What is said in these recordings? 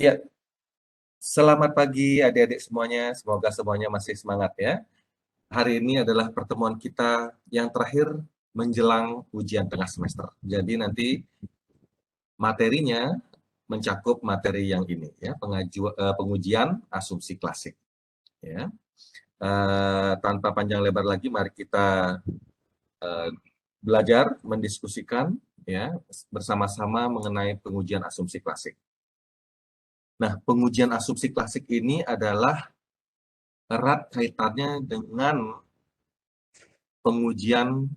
Ya, selamat pagi adik-adik semuanya. Semoga semuanya masih semangat ya. Hari ini adalah pertemuan kita yang terakhir menjelang ujian tengah semester. Jadi nanti materinya mencakup materi yang ini ya, pengujian asumsi klasik ya. Tanpa panjang lebar lagi, mari kita belajar mendiskusikan ya bersama-sama mengenai pengujian asumsi klasik. Nah, pengujian asumsi klasik ini adalah erat kaitannya dengan pengujian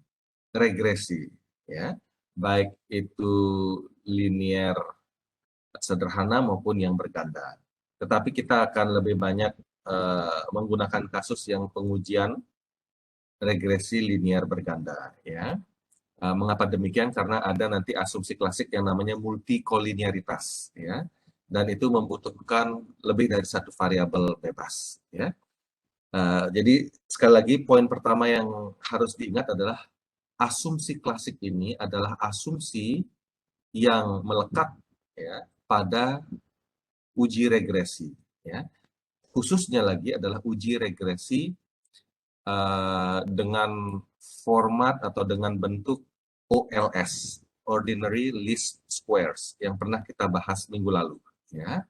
regresi, ya, baik itu linier sederhana maupun yang berganda. Tetapi kita akan lebih banyak menggunakan kasus yang pengujian regresi linier berganda, ya. Mengapa demikian? Karena ada nanti asumsi klasik yang namanya multikolinearitas, ya, dan itu membutuhkan lebih dari satu variabel bebas, ya. Jadi sekali lagi poin pertama yang harus diingat adalah asumsi klasik ini adalah asumsi yang melekat ya pada uji regresi ya. Khususnya lagi adalah uji regresi dengan format atau dengan bentuk OLS, Ordinary Least Squares, yang pernah kita bahas minggu lalu ya.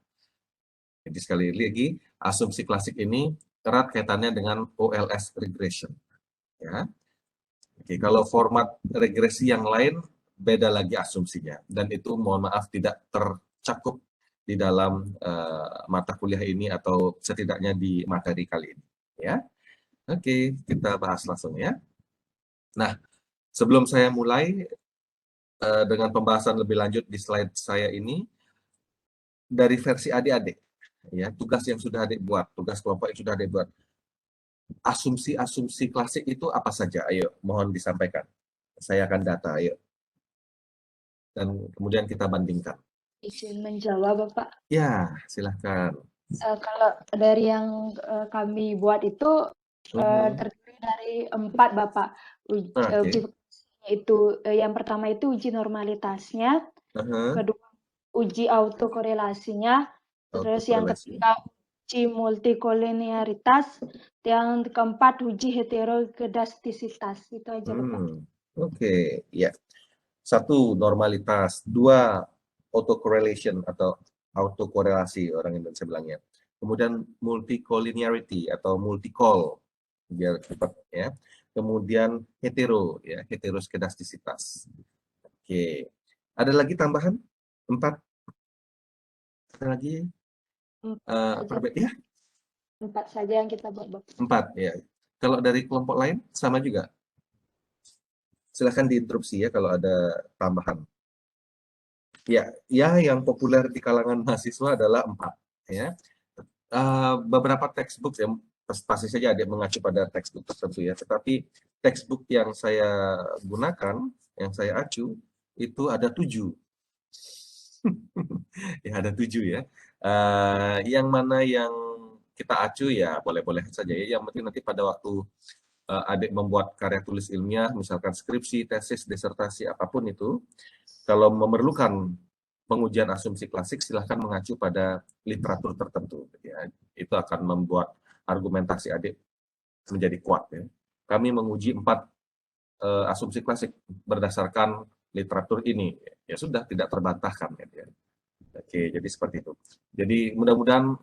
Jadi sekali lagi asumsi klasik ini erat kaitannya dengan OLS regression ya. Oke, kalau format regresi yang lain beda lagi asumsinya, dan itu mohon maaf tidak tercakup di dalam mata kuliah ini atau setidaknya di materi kali ini ya. Oke, kita bahas langsung ya. Nah, sebelum saya mulai dengan pembahasan lebih lanjut di slide saya ini, dari versi adik-adik ya, tugas yang sudah adik buat, tugas kelompok yang sudah adik buat, asumsi-asumsi klasik itu apa saja? Ayo, mohon disampaikan. Saya akan data, ayo. Dan kemudian kita bandingkan. Izin menjawab, Bapak. Ya, silahkan. Kalau dari yang kami buat itu terdiri dari 4, Bapak. Uji itu yang pertama itu uji normalitasnya, kedua uji autokorelasinya, terus yang ketiga uji multikolinearitas, yang keempat uji heterokedastisitas. Itu aja, Bapak. Oke, ya. 1 normalitas, 2 autocorrelation atau autokorelasi orang Indonesia bilangnya. Kemudian multicolinearity atau multicol biar cepat ya. Kemudian ya, heteroskedastisitas. Oke. Ada lagi tambahan? 4? Ada lagi? 4 ya? 4 saja yang kita buat, Bapak. 4 ya. Kalau dari kelompok lain sama juga? Silahkan diinterupsi ya kalau ada tambahan. Ya, yang populer di kalangan mahasiswa adalah 4 ya. Beberapa textbook ya, pasti saja ada mengacu pada textbook tertentu ya, tetapi textbook yang saya gunakan, yang saya acu itu ada 7. Ya ada 7 ya. Yang mana yang kita acu ya boleh-boleh saja ya. Yang penting nanti pada waktu adik membuat karya tulis ilmiah, misalkan skripsi, tesis, disertasi, apapun itu, kalau memerlukan pengujian asumsi klasik, silahkan mengacu pada literatur tertentu. Ya. Itu akan membuat argumentasi adik menjadi kuat. Ya. Kami menguji 4 asumsi klasik berdasarkan literatur ini. Ya sudah, tidak terbantahkan. Ya. Oke, jadi seperti itu. Jadi mudah-mudahan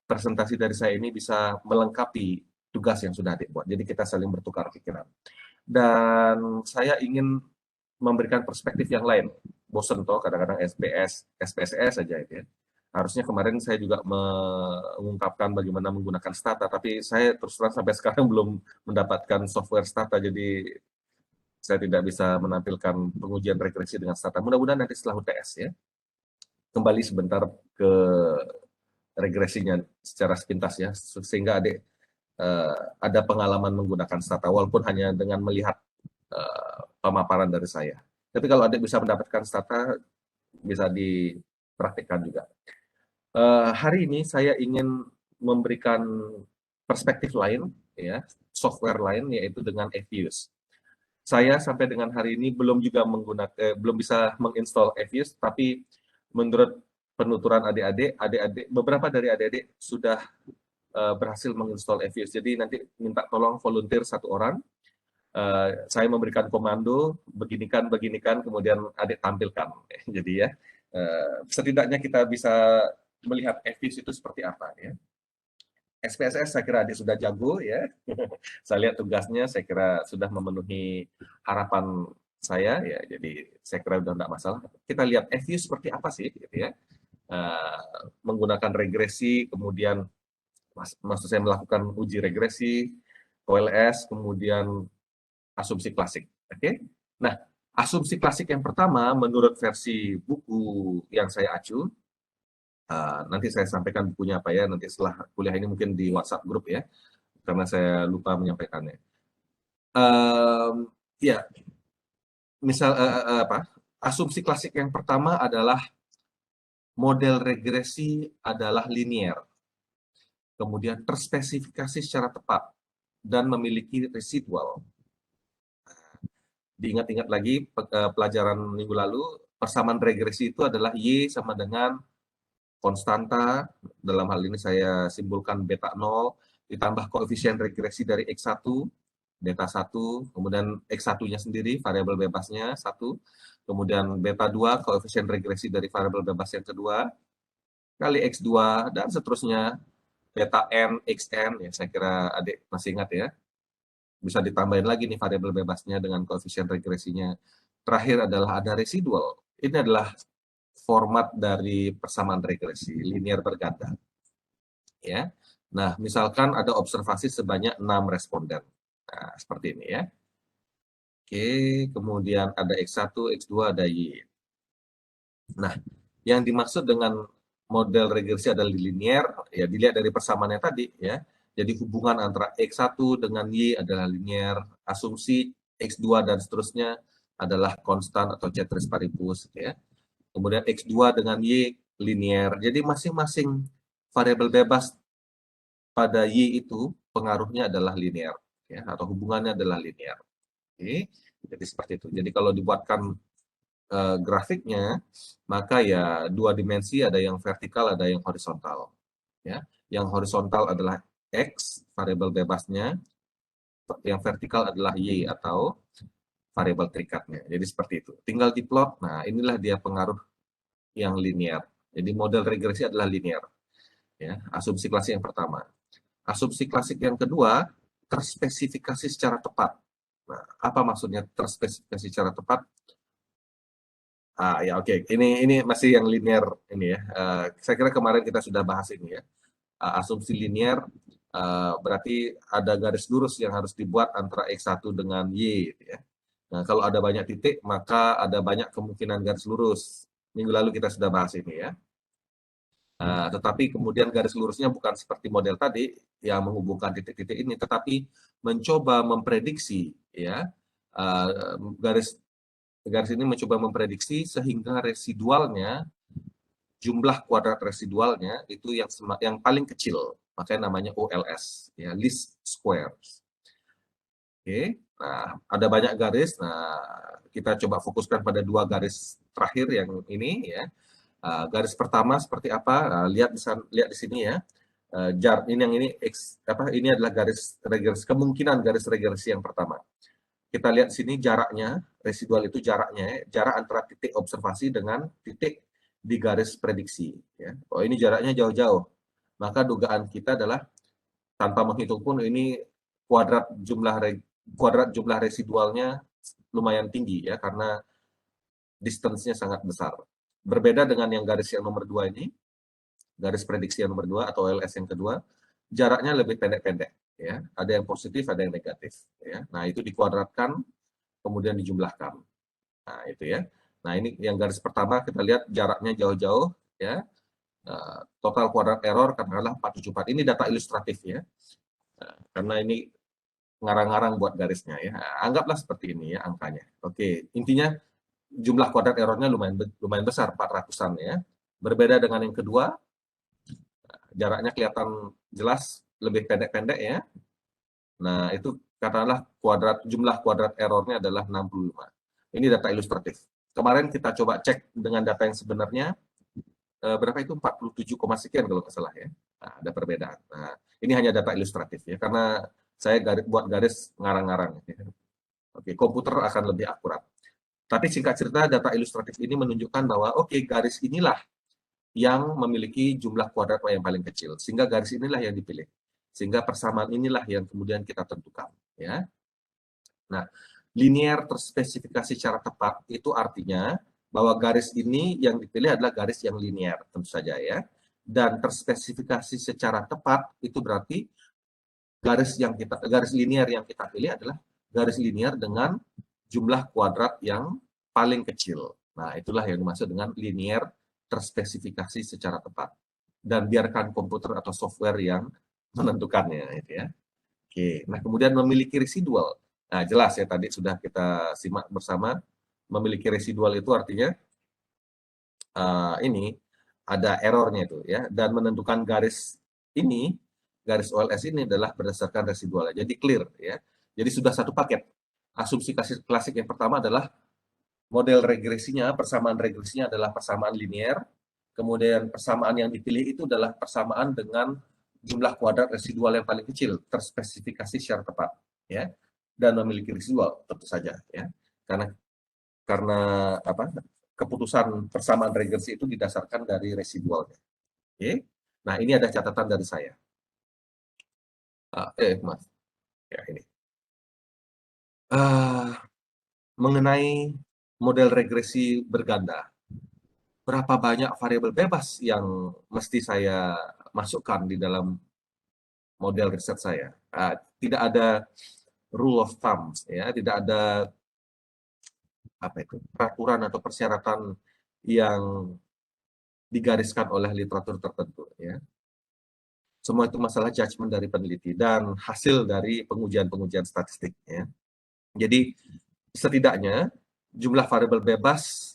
presentasi dari saya ini bisa melengkapi tugas yang sudah adik buat. Jadi kita saling bertukar pikiran. Dan saya ingin memberikan perspektif yang lain. Bosen toh kadang-kadang SPSS saja itu ya. Harusnya kemarin saya juga mengungkapkan bagaimana menggunakan Stata, tapi saya terus terang sampai sekarang belum mendapatkan software Stata, jadi saya tidak bisa menampilkan pengujian regresi dengan Stata. Mudah-mudahan nanti setelah UTS ya. Kembali sebentar ke regresinya secara sepintas ya, sehingga adik ada pengalaman menggunakan Stata, walaupun hanya dengan melihat pemaparan dari saya. Tapi kalau adik bisa mendapatkan Stata, bisa dipraktikkan juga. Hari ini saya ingin memberikan perspektif lain, ya, software lain, yaitu dengan Evius. Saya sampai dengan hari ini belum juga belum bisa menginstall Evius, tapi menurut penuturan adik-adik, beberapa dari adik-adik sudah berhasil menginstall EViews. Jadi nanti minta tolong volunteer 1 orang. Saya memberikan komando, beginikan, kemudian adik tampilkan. Jadi ya, setidaknya kita bisa melihat EViews itu seperti apa ya. SPSS saya kira adik sudah jago ya. Saya lihat tugasnya, saya kira sudah memenuhi harapan saya ya. Jadi saya kira sudah tidak masalah. Kita lihat EViews seperti apa sih, gitu ya. Menggunakan regresi, kemudian maksud saya melakukan uji regresi, OLS, kemudian asumsi klasik. Oke. Nah, asumsi klasik yang pertama menurut versi buku yang saya acu, nanti saya sampaikan bukunya apa ya, nanti setelah kuliah ini mungkin di WhatsApp grup ya, karena saya lupa menyampaikannya. Ya, misal asumsi klasik yang pertama adalah model regresi adalah linier, kemudian terspesifikasi secara tepat, dan memiliki residual. Diingat-ingat lagi pelajaran minggu lalu, persamaan regresi itu adalah Y sama dengan konstanta, dalam hal ini saya simbolkan beta 0, ditambah koefisien regresi dari X1, beta 1, kemudian X1-nya sendiri, variabel bebasnya 1, kemudian beta 2, koefisien regresi dari variabel bebas yang kedua, kali X2, dan seterusnya, beta N, XN, ya saya kira adik masih ingat ya. Bisa ditambahin lagi nih variabel bebasnya dengan koefisien regresinya. Terakhir adalah ada residual. Ini adalah format dari persamaan regresi, linear berganda. Ya. Nah, misalkan ada observasi sebanyak 6 responden. Nah, seperti ini ya. Oke, kemudian ada X1, X2, ada Y. Nah, yang dimaksud dengan model regresi adalah linear, ya dilihat dari persamaannya tadi ya. Jadi hubungan antara X1 dengan Y adalah linear, asumsi X2 dan seterusnya adalah konstan atau ceteris paribus ya. Kemudian X2 dengan Y linear. Jadi masing-masing variabel bebas pada Y itu pengaruhnya adalah linear ya, atau hubungannya adalah linear. Oke. Jadi seperti itu. Jadi kalau dibuatkan grafiknya, maka ya 2 dimensi, ada yang vertikal, ada yang horizontal. Ya, yang horizontal adalah X, variabel bebasnya, yang vertikal adalah Y atau variabel terikatnya. Jadi seperti itu. Tinggal diplot. Nah, inilah dia pengaruh yang linear. Jadi model regresi adalah linear. Ya, asumsi klasik yang pertama. Asumsi klasik yang kedua, terspesifikasi secara tepat. Nah, apa maksudnya terspesifikasi secara tepat? Ya oke. Ini masih yang linear ini ya. Saya kira kemarin kita sudah bahas ini ya. Asumsi linear berarti ada garis lurus yang harus dibuat antara X1 dengan Y gitu ya. Nah, kalau ada banyak titik, maka ada banyak kemungkinan garis lurus. Minggu lalu kita sudah bahas ini ya. Tetapi kemudian garis lurusnya bukan seperti model tadi yang menghubungkan titik-titik ini, tetapi mencoba memprediksi ya, garis ini mencoba memprediksi sehingga residualnya, jumlah kuadrat residualnya itu yang paling kecil, makanya namanya OLS ya, least squares. Oke. Nah, ada banyak garis. Nah, kita coba fokuskan pada 2 garis terakhir yang ini ya. Garis pertama seperti apa? Lihat di sini ya. Ini adalah garis regresi, kemungkinan garis regresi yang pertama. Kita lihat sini jaraknya, residual itu jaraknya, jarak antara titik observasi dengan titik di garis prediksi. Ya. Oh, ini jaraknya jauh-jauh. Maka dugaan kita adalah tanpa menghitung pun ini kuadrat jumlah residualnya lumayan tinggi ya, karena distance-nya sangat besar. Berbeda dengan yang garis yang nomor 2 ini, garis prediksi yang nomor 2 atau LS yang kedua, jaraknya lebih pendek-pendek. Ya, ada yang positif, ada yang negatif. Ya. Nah, itu dikuadratkan, kemudian dijumlahkan. Nah, itu ya. Nah, ini yang garis pertama kita lihat jaraknya jauh-jauh. Ya. Total kuadrat error katakanlah 474. Ini data ilustratif ya. Karena ini ngarang-ngarang buat garisnya ya. Anggaplah seperti ini ya angkanya. Oke, intinya jumlah kuadrat errornya lumayan besar, 400-an ya. Berbeda dengan yang kedua, jaraknya kelihatan jelas lebih pendek-pendek ya. Nah, itu katakanlah jumlah kuadrat errornya adalah 65. Ini data ilustratif. Kemarin kita coba cek dengan data yang sebenarnya, berapa itu 47, sekian kalau nggak salah ya. Nah, ada perbedaan. Nah, ini hanya data ilustratif ya, karena saya buat garis ngarang-ngarang. Ya. Oke, komputer akan lebih akurat. Tapi singkat cerita, data ilustratif ini menunjukkan bahwa oke, garis inilah yang memiliki jumlah kuadrat yang paling kecil, sehingga garis inilah yang dipilih. Sehingga persamaan inilah yang kemudian kita tentukan. Ya. Nah, linear terspesifikasi secara tepat itu artinya bahwa garis ini yang dipilih adalah garis yang linear, tentu saja ya. Dan terspesifikasi secara tepat itu berarti garis linear yang kita pilih adalah garis linear dengan jumlah kuadrat yang paling kecil. Nah, itulah yang dimaksud dengan linear terspesifikasi secara tepat. Dan biarkan komputer atau software yang menentukannya, gitu ya. Oke, nah kemudian memiliki residual. Nah, jelas ya tadi sudah kita simak bersama, memiliki residual itu artinya ini ada errornya itu ya, dan menentukan garis ini, garis OLS ini adalah berdasarkan residual. Jadi clear ya. Jadi sudah satu paket. Asumsi klasik yang pertama adalah model regresinya, persamaan regresinya adalah persamaan linear. Kemudian persamaan yang dipilih itu adalah persamaan dengan jumlah kuadrat residual yang paling kecil, terspesifikasi secara tepat ya. Dan memiliki residual tentu saja ya. Karena apa? Keputusan persamaan regresi itu didasarkan dari residualnya. Oke. Nah, ini ada catatan dari saya. Mas. Ya, ini. Mengenai model regresi berganda. Berapa banyak variabel bebas yang mesti saya masukkan di dalam model riset saya? Tidak ada rule of thumb, ya, tidak ada apa itu peraturan atau persyaratan yang digariskan oleh literatur tertentu. Ya. Semua itu masalah judgement dari peneliti dan hasil dari pengujian-pengujian statistik. Ya. Jadi setidaknya jumlah variabel bebas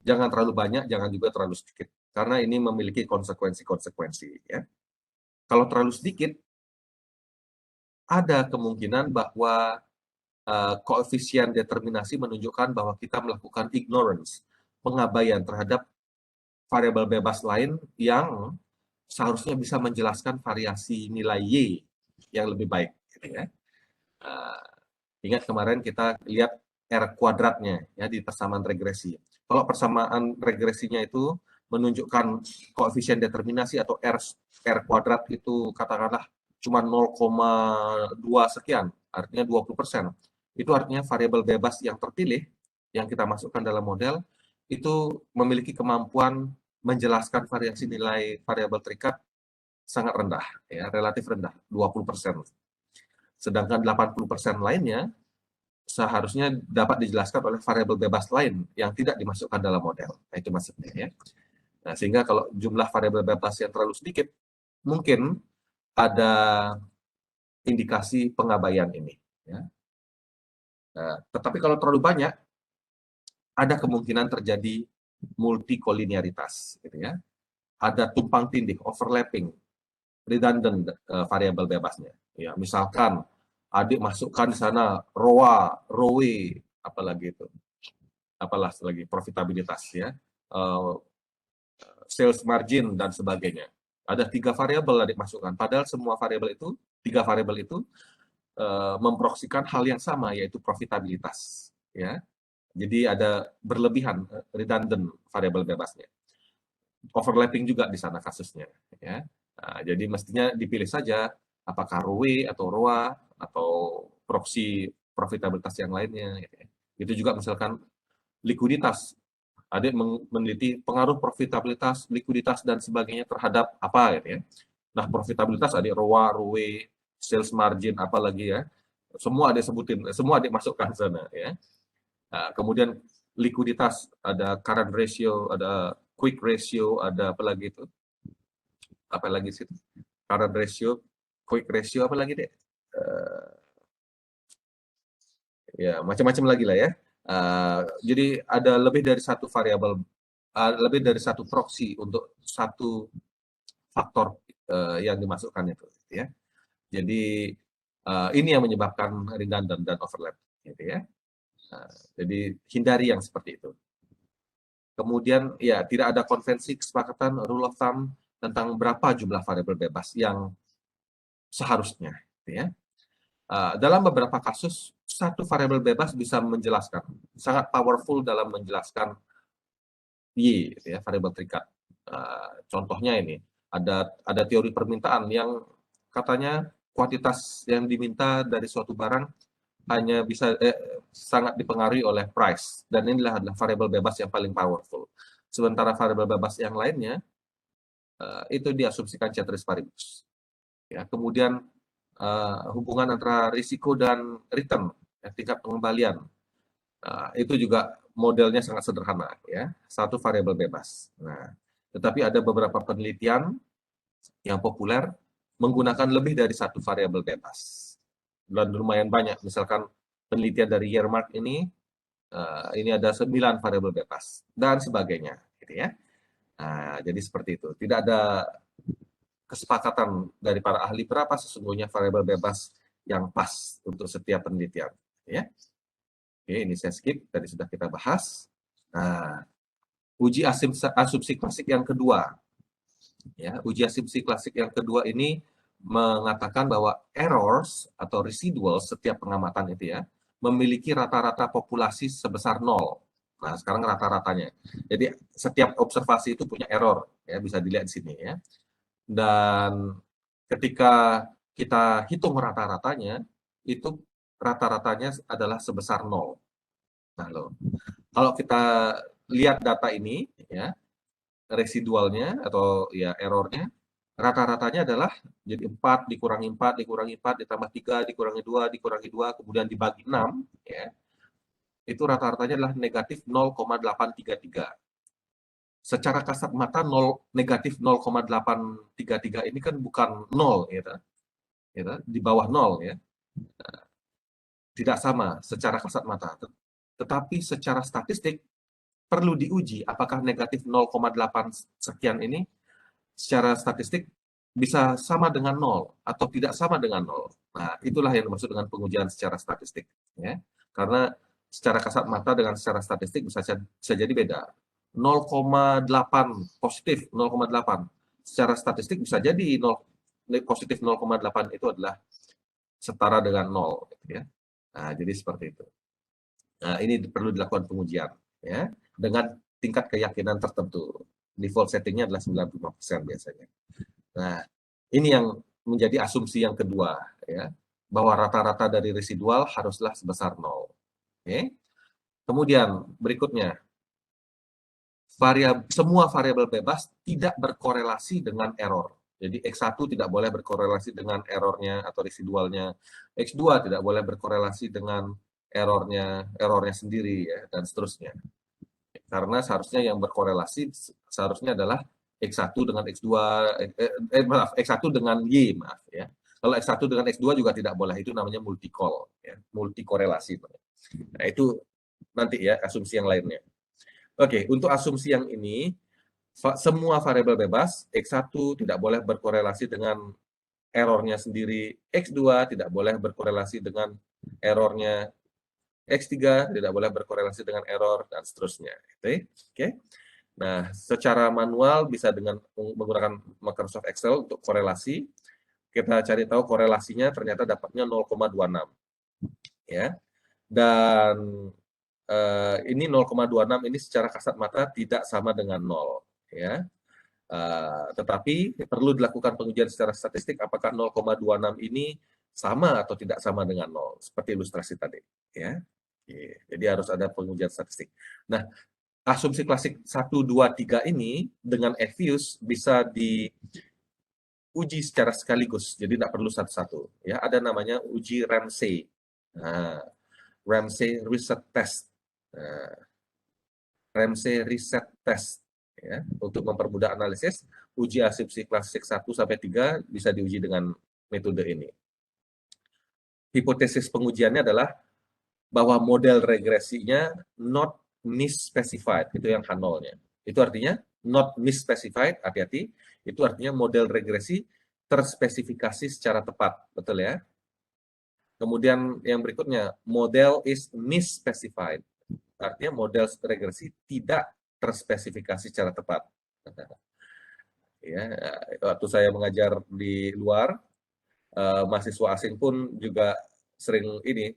jangan terlalu banyak, jangan juga terlalu sedikit. Karena ini memiliki konsekuensi-konsekuensi. Ya. Kalau terlalu sedikit, ada kemungkinan bahwa koefisien determinasi menunjukkan bahwa kita melakukan ignorance, pengabaian terhadap variabel bebas lain yang seharusnya bisa menjelaskan variasi nilai Y yang lebih baik. Gitu ya. Ingat kemarin kita lihat R kuadratnya ya di persamaan regresi. Kalau persamaan regresinya itu menunjukkan koefisien determinasi atau R kuadrat itu katakanlah cuma 0,2 sekian, artinya 20%. Itu artinya variabel bebas yang terpilih, yang kita masukkan dalam model, itu memiliki kemampuan menjelaskan variasi nilai variabel terikat sangat rendah, ya, relatif rendah, 20%. Sedangkan 80% lainnya seharusnya dapat dijelaskan oleh variabel bebas lain yang tidak dimasukkan dalam model. Nah, itu maksudnya ya. Nah, sehingga kalau jumlah variabel bebas yang terlalu sedikit, mungkin ada indikasi pengabaian ini. Ya. Nah, tetapi kalau terlalu banyak, ada kemungkinan terjadi multikolinearitas. Gitu ya. Ada tumpang tindih, overlapping, redundant variabel bebasnya. Ya, misalkan adik masukkan di sana ROA, ROE, apalagi itu, apalah lagi profitabilitas ya, sales margin dan sebagainya. Ada 3 variabel adik masukkan. Padahal semua variabel itu, 3 variabel itu memproksikan hal yang sama, yaitu profitabilitas. Ya, jadi ada berlebihan, redundant variabel bebasnya. Overlapping juga di sana kasusnya. Ya. Nah, jadi mestinya dipilih saja apakah ROE atau ROA atau proksi profitabilitas yang lainnya. Gitu ya. Itu juga misalkan likuiditas. Adik meneliti pengaruh profitabilitas, likuiditas, dan sebagainya terhadap apa. Gitu ya. Nah, profitabilitas adik ROA, ROE, sales margin, apalagi ya. Semua adik sebutin, semua adik masukkan ke sana. Ya. Nah, kemudian likuiditas, ada current ratio, ada quick ratio, ada apa lagi itu? Apa lagi sih? Current ratio, quick ratio, apa lagi deh? Ya, macam-macam lagi lah ya. Jadi ada lebih dari satu variabel, lebih dari satu proksi untuk satu faktor yang dimasukkan itu. Ya. Jadi ini yang menyebabkan redundant dan overlap. Gitu ya. Jadi hindari yang seperti itu. Kemudian ya tidak ada konvensi kesepakatan rule of thumb tentang berapa jumlah variabel bebas yang seharusnya, gitu ya. Dalam beberapa kasus satu variabel bebas bisa menjelaskan, sangat powerful dalam menjelaskan Y, gitu ya, variabel terikat. Contohnya ini ada teori permintaan yang katanya kuantitas yang diminta dari suatu barang hanya bisa sangat dipengaruhi oleh price, dan inilah adalah variabel bebas yang paling powerful. Sementara variabel bebas yang lainnya itu diasumsikan ceteris paribus. Ya, kemudian hubungan antara risiko dan return, ya, tingkat pengembalian, itu juga modelnya sangat sederhana, ya, satu variabel bebas. Nah, tetapi ada beberapa penelitian yang populer menggunakan lebih dari satu variabel bebas. Dan lumayan banyak, misalkan penelitian dari Yermark ini ada 9 variabel bebas dan sebagainya, gitu ya. Nah, jadi seperti itu. Tidak ada kesepakatan dari para ahli berapa sesungguhnya variabel bebas yang pas untuk setiap penelitian, ya. Oke, ini saya skip, tadi sudah kita bahas. Nah, uji asumsi klasik yang kedua, ya, uji asumsi klasik yang kedua ini mengatakan bahwa errors atau residual setiap pengamatan itu, ya, memiliki rata-rata populasi sebesar 0. Nah, sekarang rata-ratanya. Jadi setiap observasi itu punya error, ya, bisa dilihat di sini, ya. Dan ketika kita hitung rata-ratanya, itu rata-ratanya adalah sebesar 0. Nah, kalau kita lihat data ini, ya, residualnya atau ya errornya, rata-ratanya adalah jadi 4 dikurangi 4 dikurangi 4 ditambah 3 dikurangi 2 dikurangi 2 kemudian dibagi 6, ya. Itu rata-ratanya adalah negatif 0,833. Secara kasat mata negatif 0,833 ini kan bukan 0, gitu. Di bawah 0, ya. Tidak sama secara kasat mata. Tetapi secara statistik perlu diuji apakah negatif 0,8 sekian ini secara statistik bisa sama dengan 0 atau tidak sama dengan 0. Nah, itulah yang dimaksud dengan pengujian secara statistik, ya. Karena secara kasat mata dengan secara statistik bisa jadi beda. 0,8 positif 0,8 secara statistik bisa jadi positif 0,8 itu adalah setara dengan 0, gitu, ya. Nah, jadi seperti itu. Nah, ini perlu dilakukan pengujian, ya, dengan tingkat keyakinan tertentu. Default settingnya adalah 95% biasanya. Nah, ini yang menjadi asumsi yang kedua, ya, bahwa rata-rata dari residual haruslah sebesar 0. Oke. Kemudian berikutnya, semua variabel bebas tidak berkorelasi dengan error. Jadi X1 tidak boleh berkorelasi dengan errornya atau residualnya. X2 tidak boleh berkorelasi dengan errornya sendiri, ya, dan seterusnya. Karena seharusnya yang berkorelasi seharusnya adalah X1 dengan X2, X1 dengan Y, maaf, ya. Kalau X1 dengan X2 juga tidak boleh, itu namanya multi-call, ya, multi-korelasi. Nah, itu nanti, ya, asumsi yang lainnya. Oke, untuk asumsi yang ini, semua variabel bebas, X1 tidak boleh berkorelasi dengan errornya sendiri, X2 tidak boleh berkorelasi dengan errornya, X3 tidak boleh berkorelasi dengan error, dan seterusnya. Oke. Nah, secara manual bisa dengan menggunakan Microsoft Excel untuk korelasi. Kita cari tahu korelasinya ternyata dapatnya 0,26. Ya. Dan ini 0,26 ini secara kasat mata tidak sama dengan 0, ya. Tetapi perlu dilakukan pengujian secara statistik apakah 0,26 ini sama atau tidak sama dengan 0, seperti ilustrasi tadi, ya. Jadi harus ada pengujian statistik. Nah, asumsi klasik 1, 2, 3 ini dengan Effius bisa diuji secara sekaligus, jadi tidak perlu satu-satu. Ya, ada namanya uji Ramsey. Nah, Ramsey Reset Test. Nah, Ramsey Reset Test, ya, untuk mempermudah analisis, uji asumsi klasik 1 sampai 3 bisa diuji dengan metode ini. Hipotesis pengujiannya adalah bahwa model regresinya not misspecified, itu yang H0-nya. Itu artinya not misspecified, hati-hati, itu artinya model regresi terspesifikasi secara tepat, betul, ya. Kemudian yang berikutnya, model is misspecified, artinya model regresi tidak terspesifikasi secara tepat. Ya, waktu saya mengajar di luar, mahasiswa asing pun juga sering ini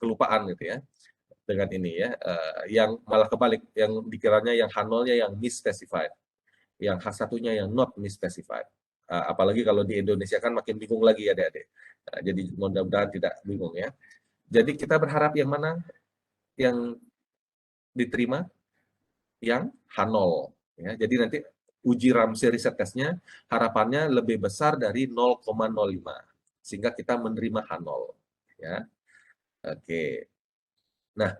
kelupaan gitu ya dengan ini ya, yang malah kebalik, yang dikiranya yang H0-nya yang misspecified, yang H1-nya yang not misspecified. Apalagi kalau di Indonesia kan makin bingung lagi adik-adik. Jadi mudah-mudahan tidak bingung ya. Jadi kita berharap yang mana yang diterima? Yang H0. Ya. Jadi nanti uji Ramsey riset testnya harapannya lebih besar dari 0,05 sehingga kita menerima H0 ya. Oke. Nah,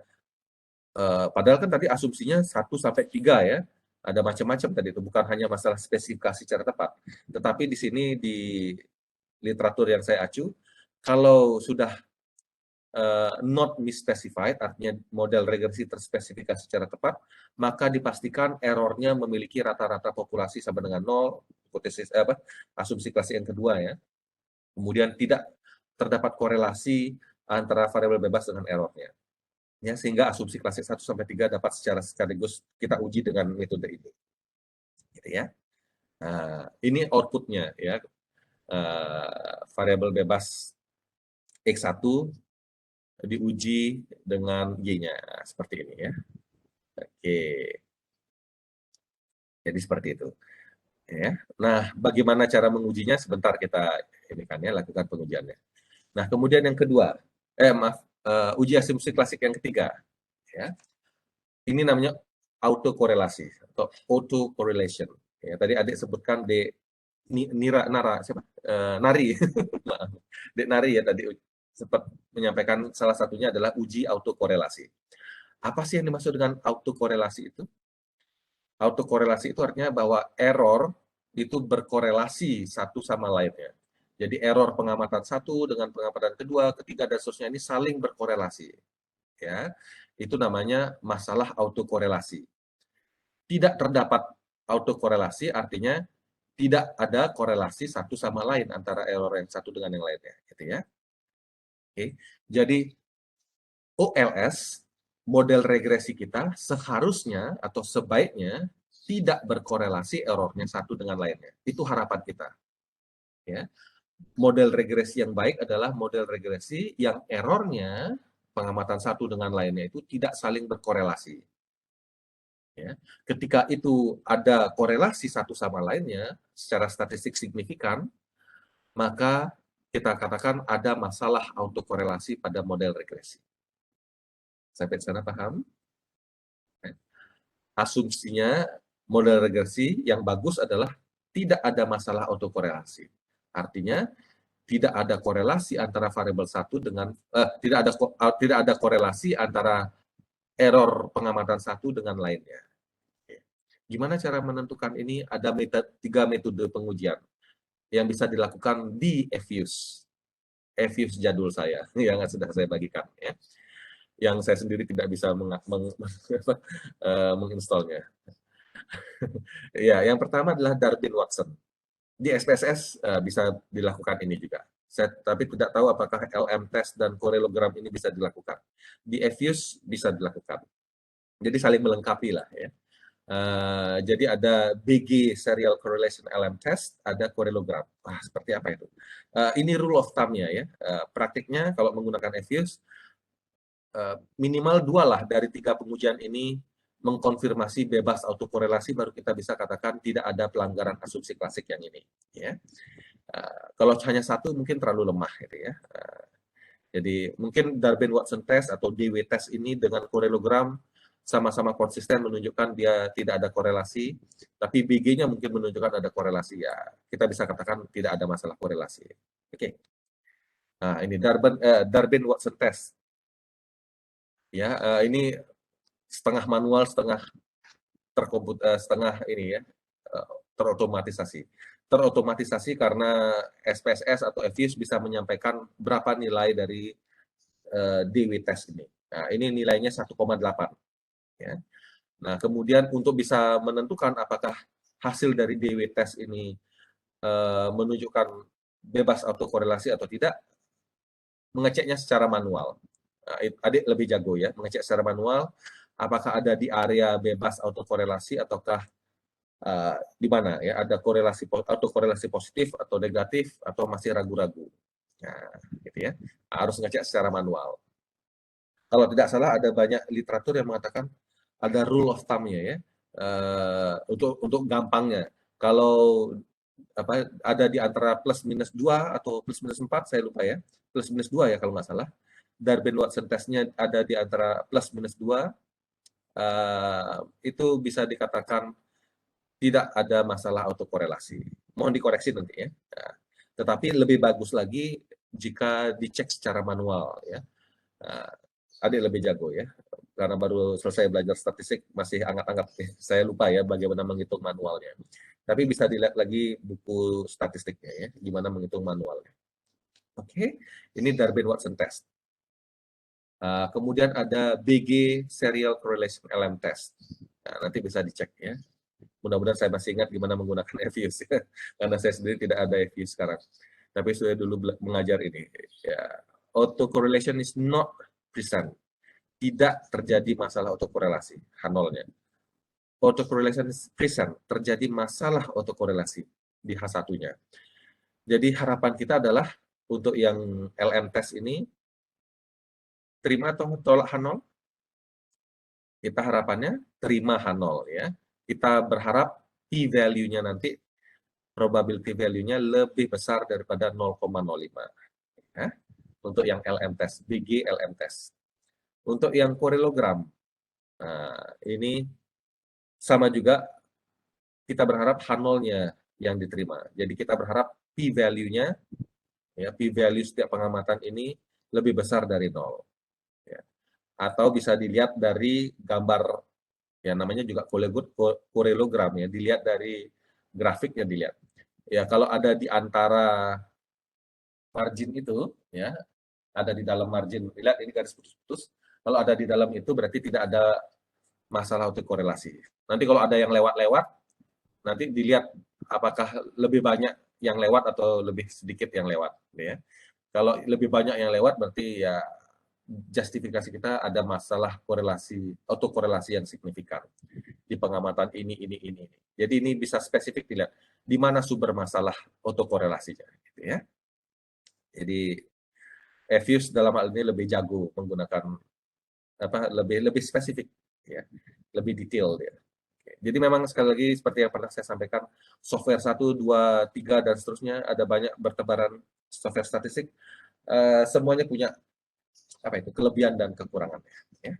padahal kan tadi asumsinya 1 sampai 3 ya. Ada macam-macam tadi itu, bukan hanya masalah spesifikasi secara tepat. Tetapi di sini di literatur yang saya acu, kalau sudah not misspecified, artinya model regresi terspesifikasi secara tepat, maka dipastikan errornya memiliki rata-rata populasi sama dengan 0, hipotesis asumsi klasik yang kedua ya. Kemudian tidak terdapat korelasi antara variabel bebas dengan errornya. Ya, sehingga asumsi klasik 1 sampai 3 dapat secara sekaligus kita uji dengan metode ini. Gitu ya. Nah, ini outputnya ya. Variabel bebas X1 diuji dengan Y-nya seperti ini ya. Oke. Jadi seperti itu. Ya. Nah, bagaimana cara mengujinya? Sebentar kita ini kan ya lakukan pengujiannya. Nah, kemudian yang kedua, uji asumsi klasik yang ketiga ya. Ini namanya autokorelasi atau autocorrelation. Ya, tadi adik sebutkan Nari. Dek Nari ya tadi sempat menyampaikan salah satunya adalah uji autokorelasi. Apa sih yang dimaksud dengan autokorelasi itu? Autokorelasi itu artinya bahwa error itu berkorelasi satu sama lainnya. Jadi error pengamatan satu dengan pengamatan kedua, ketiga, dan seterusnya ini saling berkorelasi. Ya, itu namanya masalah autokorelasi. Tidak terdapat autokorelasi artinya tidak ada korelasi satu sama lain antara error yang satu dengan yang lainnya, gitu ya. Oke, jadi OLS model regresi kita seharusnya atau sebaiknya tidak berkorelasi errornya satu dengan lainnya. Itu harapan kita. Ya, model regresi yang baik adalah model regresi yang errornya pengamatan satu dengan lainnya itu tidak saling berkorelasi. Ya. Ketika itu ada korelasi satu sama lainnya secara statistik signifikan, maka kita katakan ada masalah autokorelasi pada model regresi. Sampai sana paham? Asumsinya model regresi yang bagus adalah tidak ada masalah autokorelasi. Artinya tidak ada korelasi antara variabel satu dengan tidak ada korelasi antara error pengamatan satu dengan lainnya. Gimana cara menentukan ini? Ada tiga metode pengujian yang bisa dilakukan di Efuse. Efuse jadul saya yang sudah saya bagikan ya. Yang saya sendiri tidak bisa menginstallnya. Ya, yang pertama adalah Darwin-Watson. Di SPSS bisa dilakukan ini juga. Saya tapi tidak tahu apakah LM test dan korelogram ini bisa dilakukan. Di Efuse bisa dilakukan. Jadi saling melengkapi lah ya. Jadi ada BG serial correlation LM test, ada korelogram. Seperti apa itu? Ini rule of thumb-nya ya. Praktiknya kalau menggunakan Efuse minimal 2 lah dari 3 pengujian ini mengkonfirmasi bebas autokorelasi, baru kita bisa katakan tidak ada pelanggaran asumsi klasik yang ini. Ya. Kalau hanya satu mungkin terlalu lemah gitu ya. Jadi mungkin Darwin-Watson test atau DW test ini dengan korelogram sama-sama konsisten menunjukkan dia tidak ada korelasi, tapi BG-nya mungkin menunjukkan ada korelasi ya. Kita bisa katakan tidak ada masalah korelasi. Oke. Nah, ini Darwin-Watson test. Ya, ini setengah manual, setengah setengah ini ya, terotomatisasi. Terotomatisasi karena SPSS atau Efuse bisa menyampaikan berapa nilai dari DW test ini. Nah, ini nilainya 1,8. Ya. Nah, kemudian untuk bisa menentukan apakah hasil dari DW test ini menunjukkan bebas autokorelasi atau tidak, mengeceknya secara manual. Nah, adik lebih jago ya, mengecek secara manual. apakah ada di area bebas autokorelasi ataukah di mana ya, ada autokorelasi positif atau negatif atau masih ragu-ragu. Nah, gitu ya. Harus ngecek secara manual. Kalau tidak salah ada banyak literatur yang mengatakan ada rule of thumb-nya ya. Untuk gampangnya. Kalau ada di antara plus minus 2 atau plus minus 4, saya lupa ya. Plus minus 2 ya kalau nggak salah. Darwin-Watson test-nya ada di antara plus minus 2, itu bisa dikatakan tidak ada masalah autokorelasi. Mohon dikoreksi nanti ya. Nah, tetapi lebih bagus lagi jika dicek secara manual ya. Nah, adik lebih jago ya, karena baru selesai belajar statistik, masih anget-anget. Saya lupa ya bagaimana menghitung manualnya. Tapi bisa dilihat lagi buku statistiknya ya, gimana menghitung manualnya. Oke, ini Darwin-Watson test. Kemudian ada BG Serial Correlation LM test. Nah, nanti bisa dicek ya. Mudah-mudahan saya masih ingat gimana menggunakan FUS ya. Karena saya sendiri tidak ada FUS sekarang. Tapi sudah dulu mengajar ini. Ya. Autocorrelation is not present. Tidak terjadi masalah autokorelasi, H0-nya. Autocorrelation is present, terjadi masalah autokorelasi di H1-nya. Jadi harapan kita adalah untuk yang LM test ini, terima atau tolak H0? Kita harapannya terima H0 ya. Kita berharap p-value-nya nanti, probability value-nya lebih besar daripada 0,05. Ya. Untuk yang LM test, BG LM test. Untuk yang korelogram, nah, ini sama juga kita berharap H0-nya yang diterima. Jadi kita berharap p-value-nya, ya, p-value setiap pengamatan ini lebih besar dari 0. Ya. Atau bisa dilihat dari gambar, ya namanya juga korelogram ya, dilihat dari grafiknya dilihat. Ya kalau ada di antara margin itu, ya ada di dalam margin, lihat ini garis putus-putus. Kalau ada di dalam itu berarti tidak ada masalah autokorelasi. Nanti kalau ada yang lewat-lewat, nanti dilihat apakah lebih banyak yang lewat atau lebih sedikit yang lewat. Ya. Kalau lebih banyak yang lewat berarti ya justifikasi kita ada masalah korelasi, autokorelasi yang signifikan di pengamatan ini. Jadi ini bisa spesifik dilihat di mana sumber masalah autokorelasinya. Gitu ya. Jadi FUS dalam hal ini lebih jago menggunakan lebih spesifik ya, lebih detail ya. Jadi memang sekali lagi seperti yang pernah saya sampaikan, software 1, 2, 3 dan seterusnya ada banyak bertebaran software statistik, semuanya punya kelebihan dan kekurangannya ya.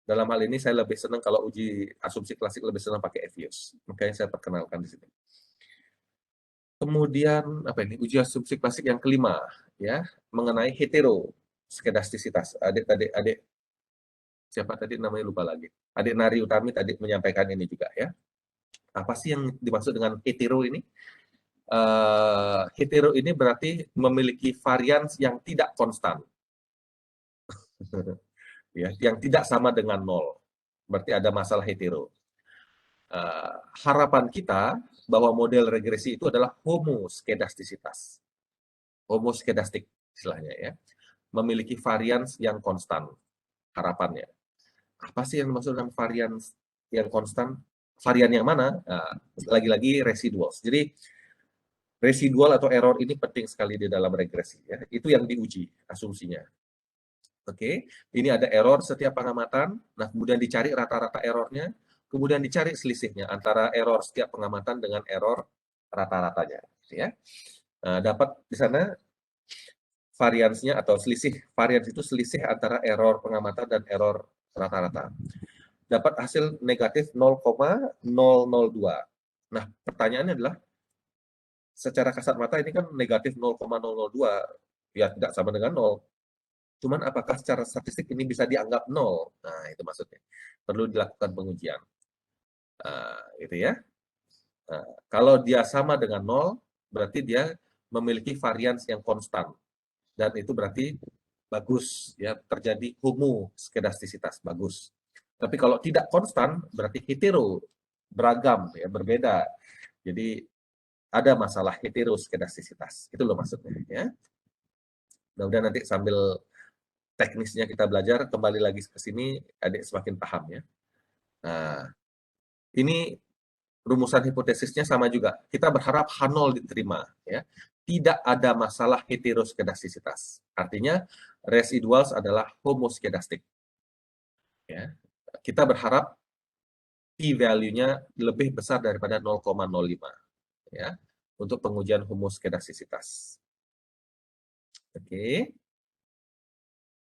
Dalam hal ini saya lebih senang kalau uji asumsi klasik lebih senang pakai FUS. Makanya saya perkenalkan di sini. Kemudian uji asumsi klasik yang kelima ya, mengenai heteroskedastisitas. Adik siapa tadi namanya lupa lagi. Adik Nari Utami tadi menyampaikan ini juga ya. Apa sih yang dimaksud dengan hetero ini? Hetero ini berarti memiliki varian yang tidak konstan. Ya, yang tidak sama dengan 0. Berarti ada masalah hetero. Harapan kita bahwa model regresi itu adalah homoskedastisitas. Homoskedastik istilahnya ya. Memiliki varian yang konstan. Harapannya. Apa sih yang dimaksud dengan varian yang konstan? Varian yang mana? Lagi-lagi residual. Jadi residual atau error ini penting sekali di dalam regresi ya. Itu yang diuji asumsinya. Oke, ini ada error setiap pengamatan. Nah, kemudian dicari rata-rata errornya, kemudian dicari selisihnya antara error setiap pengamatan dengan error rata-ratanya ya. Nah, dapat di sana variansnya atau selisih. Varians itu selisih antara error pengamatan dan error rata-rata. Dapat hasil negatif 0,002. Nah, pertanyaannya adalah, secara kasat mata ini kan negatif 0,002, ya tidak sama dengan 0. Cuman apakah secara statistik ini bisa dianggap 0? Nah, itu maksudnya. Perlu dilakukan pengujian. Itu ya. Kalau dia sama dengan 0, berarti dia memiliki varians yang konstan. Dan itu berarti bagus, ya terjadi homoskedastisitas, bagus. Tapi kalau tidak konstan, berarti hetero, beragam, ya berbeda. Jadi ada masalah heteroskedastisitas. Itu loh maksudnya. Ya. Mudah-mudahan nanti sambil teknisnya kita belajar, kembali lagi ke sini, adik semakin paham ya. Nah, ini rumusan hipotesisnya sama juga. Kita berharap H0 diterima. Ya. Tidak ada masalah heteroskedastisitas. Artinya, residuals adalah homoskedastik. Ya. Kita berharap p-value-nya lebih besar daripada 0,05. Ya, untuk pengujian homoskedastisitas. Oke.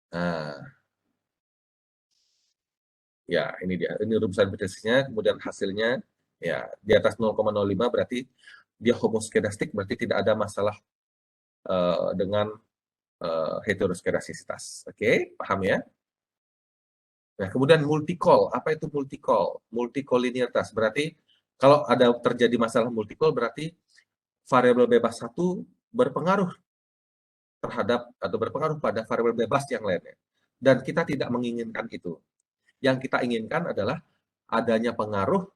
Nah, ya ini dia. Ini rumusan hipotesisnya, kemudian hasilnya ya di atas 0,05 berarti dia homoskedastik, berarti tidak ada masalah dengan heteroskedastisitas. Oke, paham ya? Nah, kemudian multicol. Apa itu multicol? Multicollinearitas. Berarti kalau ada terjadi masalah multicol, berarti variabel bebas satu berpengaruh terhadap atau berpengaruh pada variabel bebas yang lainnya. Dan kita tidak menginginkan itu. Yang kita inginkan adalah adanya pengaruh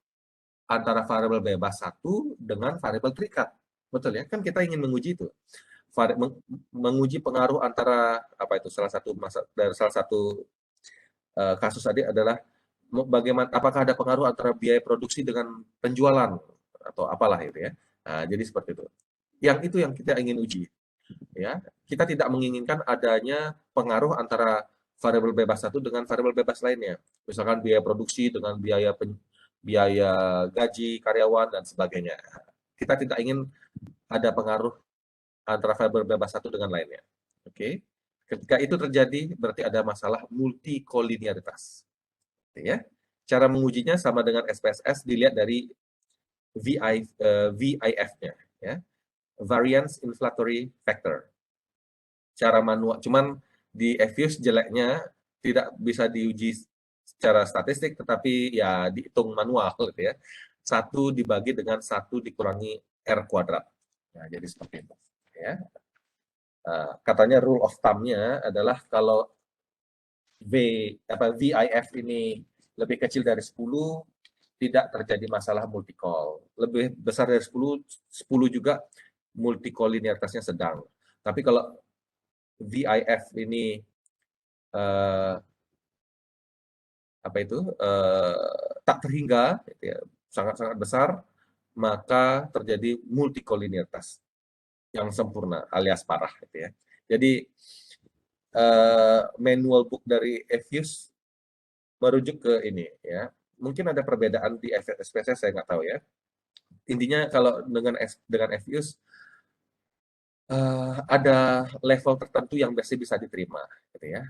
antara variabel bebas satu dengan variabel terikat. Betul ya? Kan kita ingin menguji itu. Menguji pengaruh antara apa itu salah satu kasus tadi adalah bagaimana apakah ada pengaruh antara biaya produksi dengan penjualan atau apalah itu ya. Nah, jadi seperti itu. Yang itu yang kita ingin uji. Ya, kita tidak menginginkan adanya pengaruh antara variabel bebas satu dengan variabel bebas lainnya. Misalkan biaya produksi dengan biaya gaji karyawan dan sebagainya. Kita tidak ingin ada pengaruh antara variabel bebas satu dengan lainnya. Oke. Ketika itu terjadi berarti ada masalah multikolinearitas. Ya. Cara mengujinya sama dengan SPSS dilihat dari VIF-nya ya. Variance Inflationary Factor. Cara manual, cuman di FUS jeleknya tidak bisa diuji secara statistik, tetapi ya dihitung manual gitu ya. 1 dibagi dengan 1 dikurangi R kuadrat. Nah, jadi seperti itu. Ya. Katanya rule of thumb-nya adalah kalau VIF ini lebih kecil dari 10, tidak terjadi masalah multicol. Lebih besar dari 10 juga multicollinearitasnya sedang. Tapi kalau VIF ini tak terhingga, gitu ya, sangat-sangat besar, maka terjadi multicollinearitas yang sempurna alias parah, gitu ya. Jadi manual book dari FUS merujuk ke ini, ya. Mungkin ada perbedaan di SPSS, saya nggak tahu ya. Intinya kalau dengan FUS ada level tertentu yang biasanya bisa diterima, gitu ya.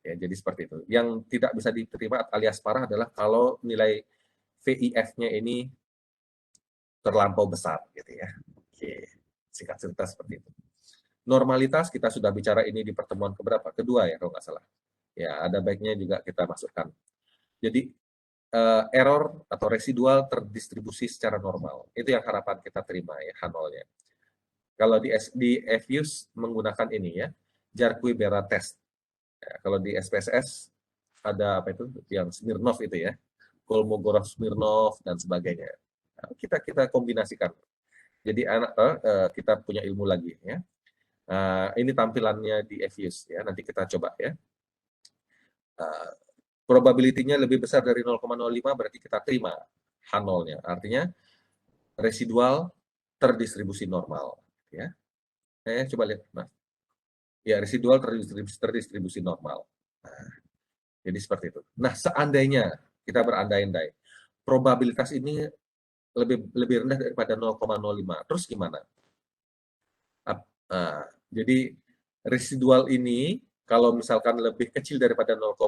Ya. Jadi seperti itu. Yang tidak bisa diterima alias parah adalah kalau nilai VIF-nya ini terlampau besar, gitu ya. Oke, singkat cerita seperti itu. Normalitas kita sudah bicara ini di pertemuan keberapa? Kedua ya kalau nggak salah. Ya, ada baiknya juga kita masukkan. Jadi error atau residual terdistribusi secara normal. Itu yang harapan kita terima ya, H0-nya. Kalau di FUS menggunakan ini ya, Jarque-Bera test. Ya, kalau di SPSS ada apa itu yang Smirnov itu ya, Kolmogorov-Smirnov dan sebagainya. Nah, kita kombinasikan. Jadi kita punya ilmu lagi ya. Ini tampilannya di FUS ya. Nanti kita coba ya. Probability-nya lebih besar dari 0,05 berarti kita terima H0-nya. Artinya residual terdistribusi normal ya. Coba lihat, Mas. Ya, residual terdistribusi normal. Nah, jadi seperti itu. Nah, seandainya kita berandai-andai, probabilitas ini lebih rendah daripada 0,05. Terus gimana? Jadi residual ini kalau misalkan lebih kecil daripada 0,05,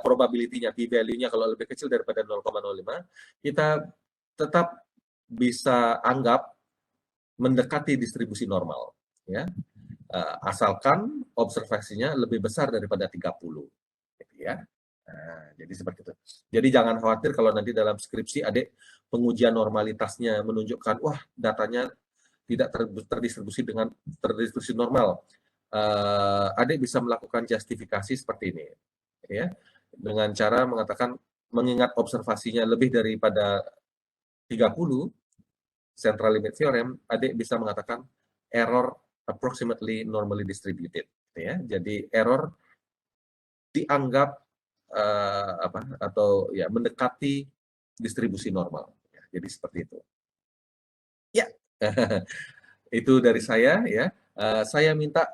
probability-nya, p-value-nya kalau lebih kecil daripada 0,05, kita tetap bisa anggap mendekati distribusi normal. Ya. Asalkan observasinya lebih besar daripada 30. Gitu ya. Nah, jadi seperti itu. Jadi jangan khawatir kalau nanti dalam skripsi adik pengujian normalitasnya menunjukkan, wah datanya tidak terdistribusi normal. Adik bisa melakukan justifikasi seperti ini. Ya, dengan cara mengatakan, mengingat observasinya lebih daripada 30, central limit theorem, adik bisa mengatakan error approximately normally distributed. ya. Jadi error dianggap atau ya mendekati distribusi normal. Ya, jadi seperti itu. Ya, itu dari saya ya. Saya minta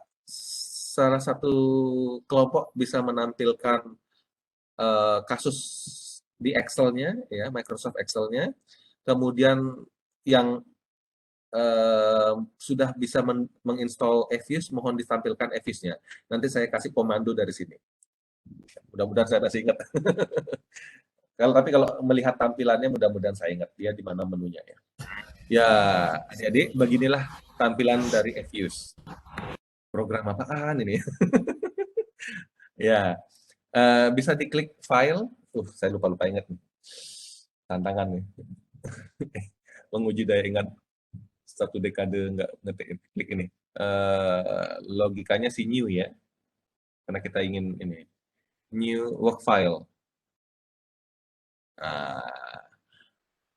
salah satu kelompok bisa menampilkan kasus di Excel-nya, ya Microsoft Excel-nya. Kemudian yang sudah bisa menginstall Evius, mohon ditampilkan Evius-nya. Nanti saya kasih komando dari sini. Mudah-mudahan saya masih ingat. Tapi kalau melihat tampilannya, mudah-mudahan saya ingat dia di mana menunya ya. Ya, adik-adik, beginilah tampilan dari Evius. Program apaan ini? Ya, bisa diklik file. Saya lupa ingat nih. Tantangan nih. Menguji daya ingat 1 dekade nggak ngetik klik ini. Logikanya si new ya, karena kita ingin ini new work file.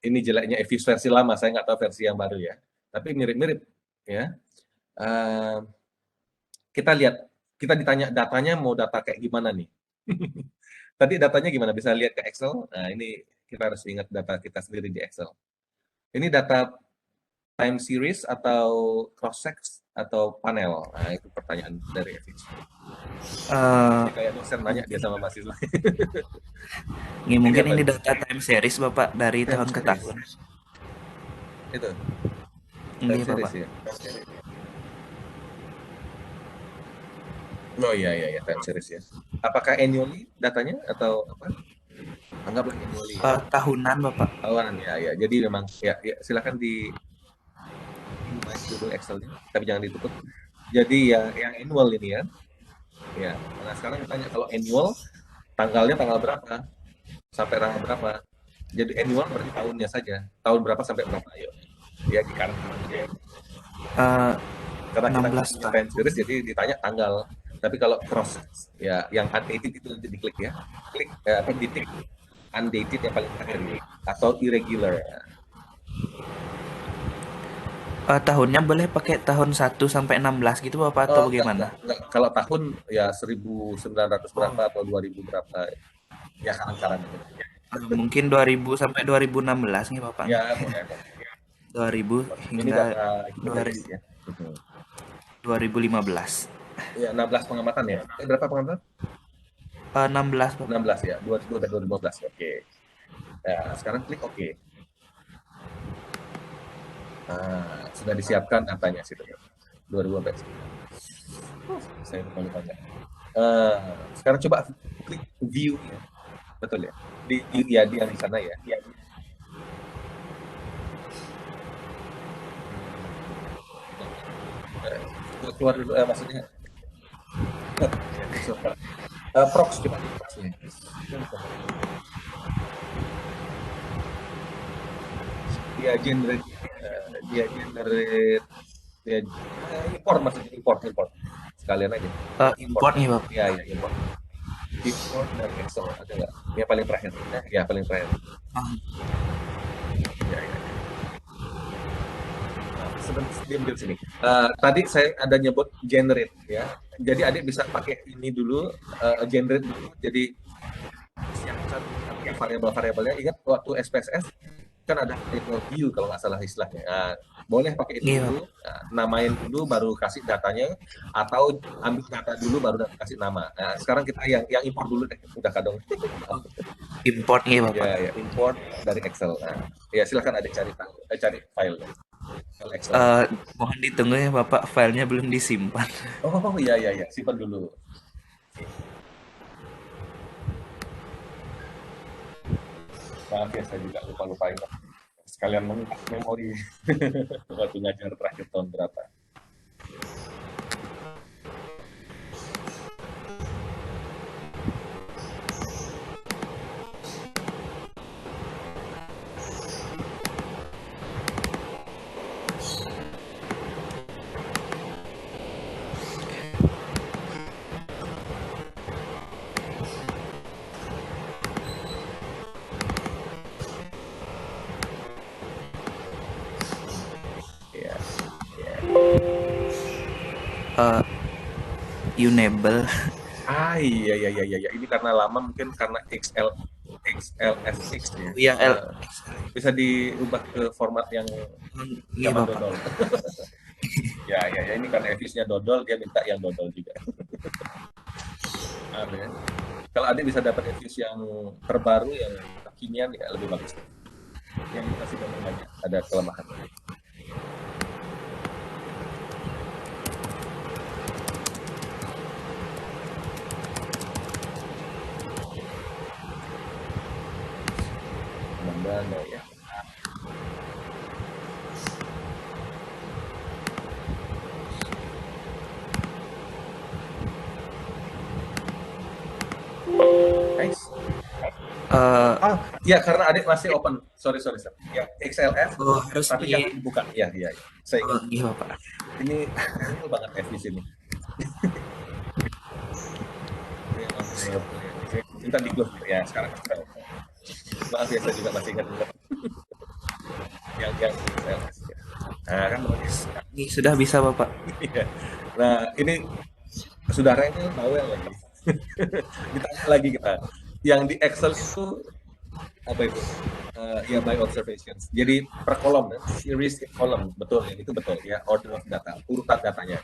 Ini jeleknya Evius versi lama, saya nggak tahu versi yang baru ya, tapi mirip-mirip ya. Kita lihat, kita ditanya datanya mau data kayak gimana nih. Tadi datanya gimana, bisa lihat ke Excel. Nah ini kita harus ingat data kita sendiri di Excel. Ini data time series atau cross section atau panel. Nah itu pertanyaan dari Evius. Kayak dosen nanya dia sama mahasiswa. Mungkin ini data time series Bapak dari tahun ke tahun. Itu. Time series ya. Oh iya time series ya. Apakah annually datanya atau apa? Anggaplah annually. Tahunan Bapak. Tahunan ya. Jadi memang ya silakan di dulu Excel-nya, tapi jangan ditutup. Jadi ya yang annual ini ya. Ya. Nah sekarang tanya kalau annual tanggalnya tanggal berapa? Sampai tanggal berapa? Jadi annual berarti tahunnya saja. Tahun berapa sampai berapa? Ayo. Ya di kanan aja. Karena kita time series jadi ditanya tanggal. Tapi kalau cross ya yang undated itu nanti diklik ya. Klik ditik undated yang paling terakhir ya. Atau irregular. Tahunnya boleh pakai tahun 1 sampai 16 gitu Bapak atau bagaimana? Enggak. Kalau tahun ya 1900 berapa atau 2000 berapa. Ya kanan-kanan itu. Mungkin 2000 sampai 2016 nih Bapak. Ya, boleh. 2000 hingga 2015. Ya, 16 pengamatan ya. Berapa pengamatan? 16 Bapak. 16 ya. 2015. Oke. Ya, sekarang klik oke. Sudah disiapkan datanya situ. 2015. Saya lupa ya. Sekarang coba klik view ya. Betul ya. Di yang di sana ya. Keluar dulu maksudnya. Prox coba proxnya. Dia generate import maksudnya import sekalian aja. Import nih Bapak. Ya import. Import dari Excel ada nggak? Yang paling terakhir. Ya paling terakhir. Ya. Diam di sini. Tadi saya ada nyebut generate ya. Jadi adik bisa pakai ini dulu generate dulu. Jadi siapkan variabel-variabelnya. Ingat waktu SPSS kan ada view kalau nggak salah istilahnya. Boleh pakai itu dulu, namain dulu baru kasih datanya, atau ambil data dulu baru kasih nama. Sekarang kita yang import dulu deh, udah kadang. Import nih Bapak. Ya, import dari Excel. Ya silakan adik cari file. Mohon ditunggu ya Bapak, filenya belum disimpan. Oh iya, simpan dulu. Maaf ya, saya juga lupa ingat. Sekalian mengingat memori waktu ngajar terakhir tahun berapa. Unable. Iya. Ini karena lama mungkin karena XLSX ya. Yang L. Bisa diubah ke format yang Iya zaman Bapak. dodol. Ya, ini karena Evisnya dodol, dia minta yang dodol juga. Aneh. Kalau adik bisa dapat Evis yang terbaru, yang kekinian, ya lebih bagus. Yang masih banyak ada kelemahan. Mana ya? Guys. Ya karena adik masih open. Sorry. Ya XLS. Harus tapi jangan dibuka. Ya. Saya ingat. Iya Bapak. Ini banget Evis ini. Minta di close ya sekarang. Maaf ya, saya juga masih ingat yang XLS. Nah kan bagus. Ini sudah bisa Bapak. Nah ini saudara ini bawel lagi. Ditanya lagi kita. Yang di Excel itu apa itu? Ya by observations. Jadi per kolom, series in column, betul ya, itu betul ya, order of data, urutan datanya.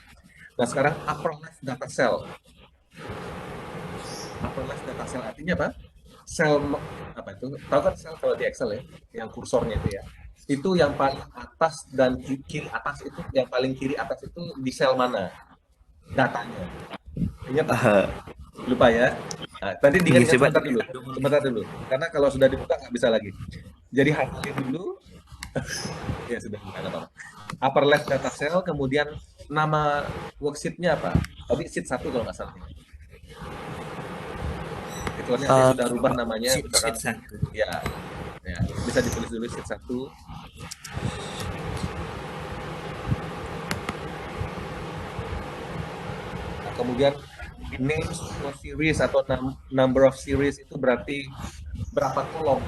Nah sekarang upper left data cell. Upper left data cell artinya apa? Sel apa itu? Tahu kan sel kalau di Excel ya, yang kursornya itu ya. Itu yang paling atas dan kiri atas itu, yang paling kiri atas itu di sel mana? Datanya. Ingat? Lupa ya. Nah, nanti diingat sebentar dulu. Karena kalau sudah dibuka nggak bisa lagi. Jadi hafalin dulu. Ya sudah, nggak apa-apa. Upper left data cell, kemudian nama worksheet-nya apa? Tadi sheet 1 kalau nggak salah. Itu kan saya sudah rubah namanya. Sheet 1. Ya, bisa ditulis dulu sheet 1. Nah, kemudian names of series atau number of series itu berarti berapa kolom,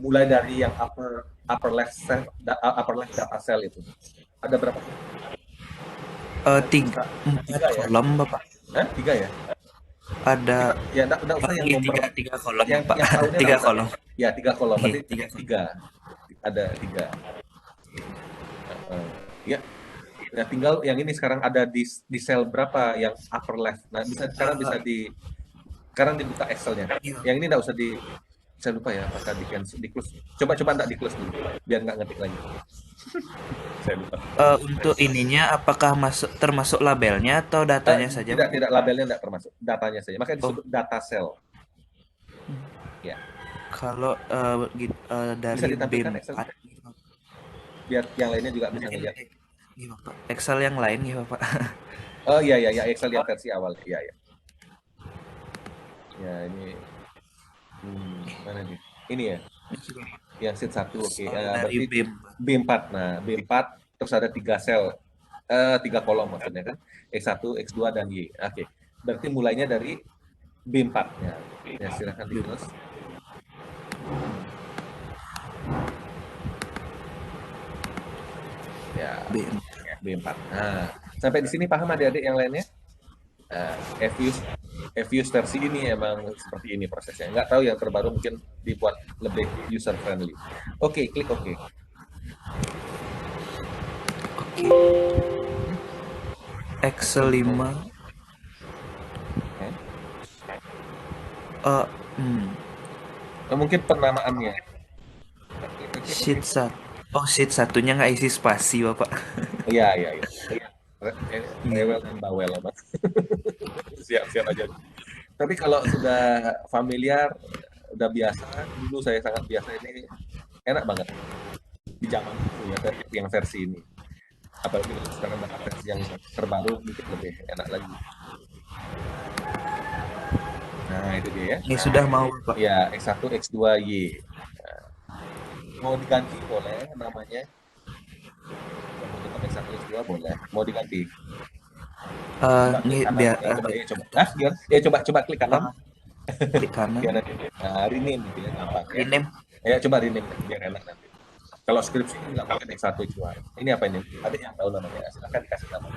mulai dari yang upper left data cell itu ada berapa? 4 kolom ya? Bapak. 3 ya? Ada ya enggak usah yang nomor 3 kolom yang, Pak. 3 kolom. Ya 3 kolom, berarti 3. Ada 3. Ya. Nah, tinggal yang ini sekarang ada di sel berapa yang upper left. Nah, sekarang dibuka Excel-nya. Yang ini enggak usah saya lupa ya, apakah di close. Coba enggak di close dulu, biar nggak ngetik lagi. Saya lupa. Untuk ininya apakah termasuk labelnya atau datanya saja? Tidak, labelnya enggak termasuk, datanya saja. Makanya disebut data cell. Ya. Kalau dari B4, biar yang lainnya juga bisa ngelihat. Excel yang lain ya Bapak. Oh iya, Excel yang versi awal. Iya. Ya ini mana nih? Ini ya. Yang sheet 1, oke. Berarti B4. Nah, B4 terus ada 3 sel. 3 kolom maksudnya kan. X1, X2 dan Y. Oke. Berarti mulainya dari B4 ya. Ya silakan ditulis. Ya, B4. Nah, sampai di sini paham adik-adik yang lainnya? Evius versi ini emang seperti ini prosesnya. Nggak tahu yang terbaru mungkin dibuat lebih user friendly. Oke, klik OK. Excel 5. Mungkin penamaannya. Sheet 1. Oh, sheet 1-nya nggak isi spasi, Bapak. Iya. Rewel dan bawel, Pak. Siap aja. Tapi kalau sudah familiar, udah biasa, dulu saya sangat biasa, ini enak banget di zaman itu ya, yang versi ini. Apalagi sekarang ada versi yang terbaru, mungkin lebih enak lagi. Nah, itu dia ya. Ini sudah mau, Pak. Ya, X1, X2, Y. Nah, mau diganti boleh namanya. Mau tetap X1, X2 boleh. Mau diganti. Ini biar coba klik kanan. Klik kanan. Rename gitu ya, gampang. Rename. Ya, coba rename biar enak nanti. Kalau skripsi nggak pakai X1, X2. Ini apa ini? Ada yang tahu namanya? Silakan dikasih nama.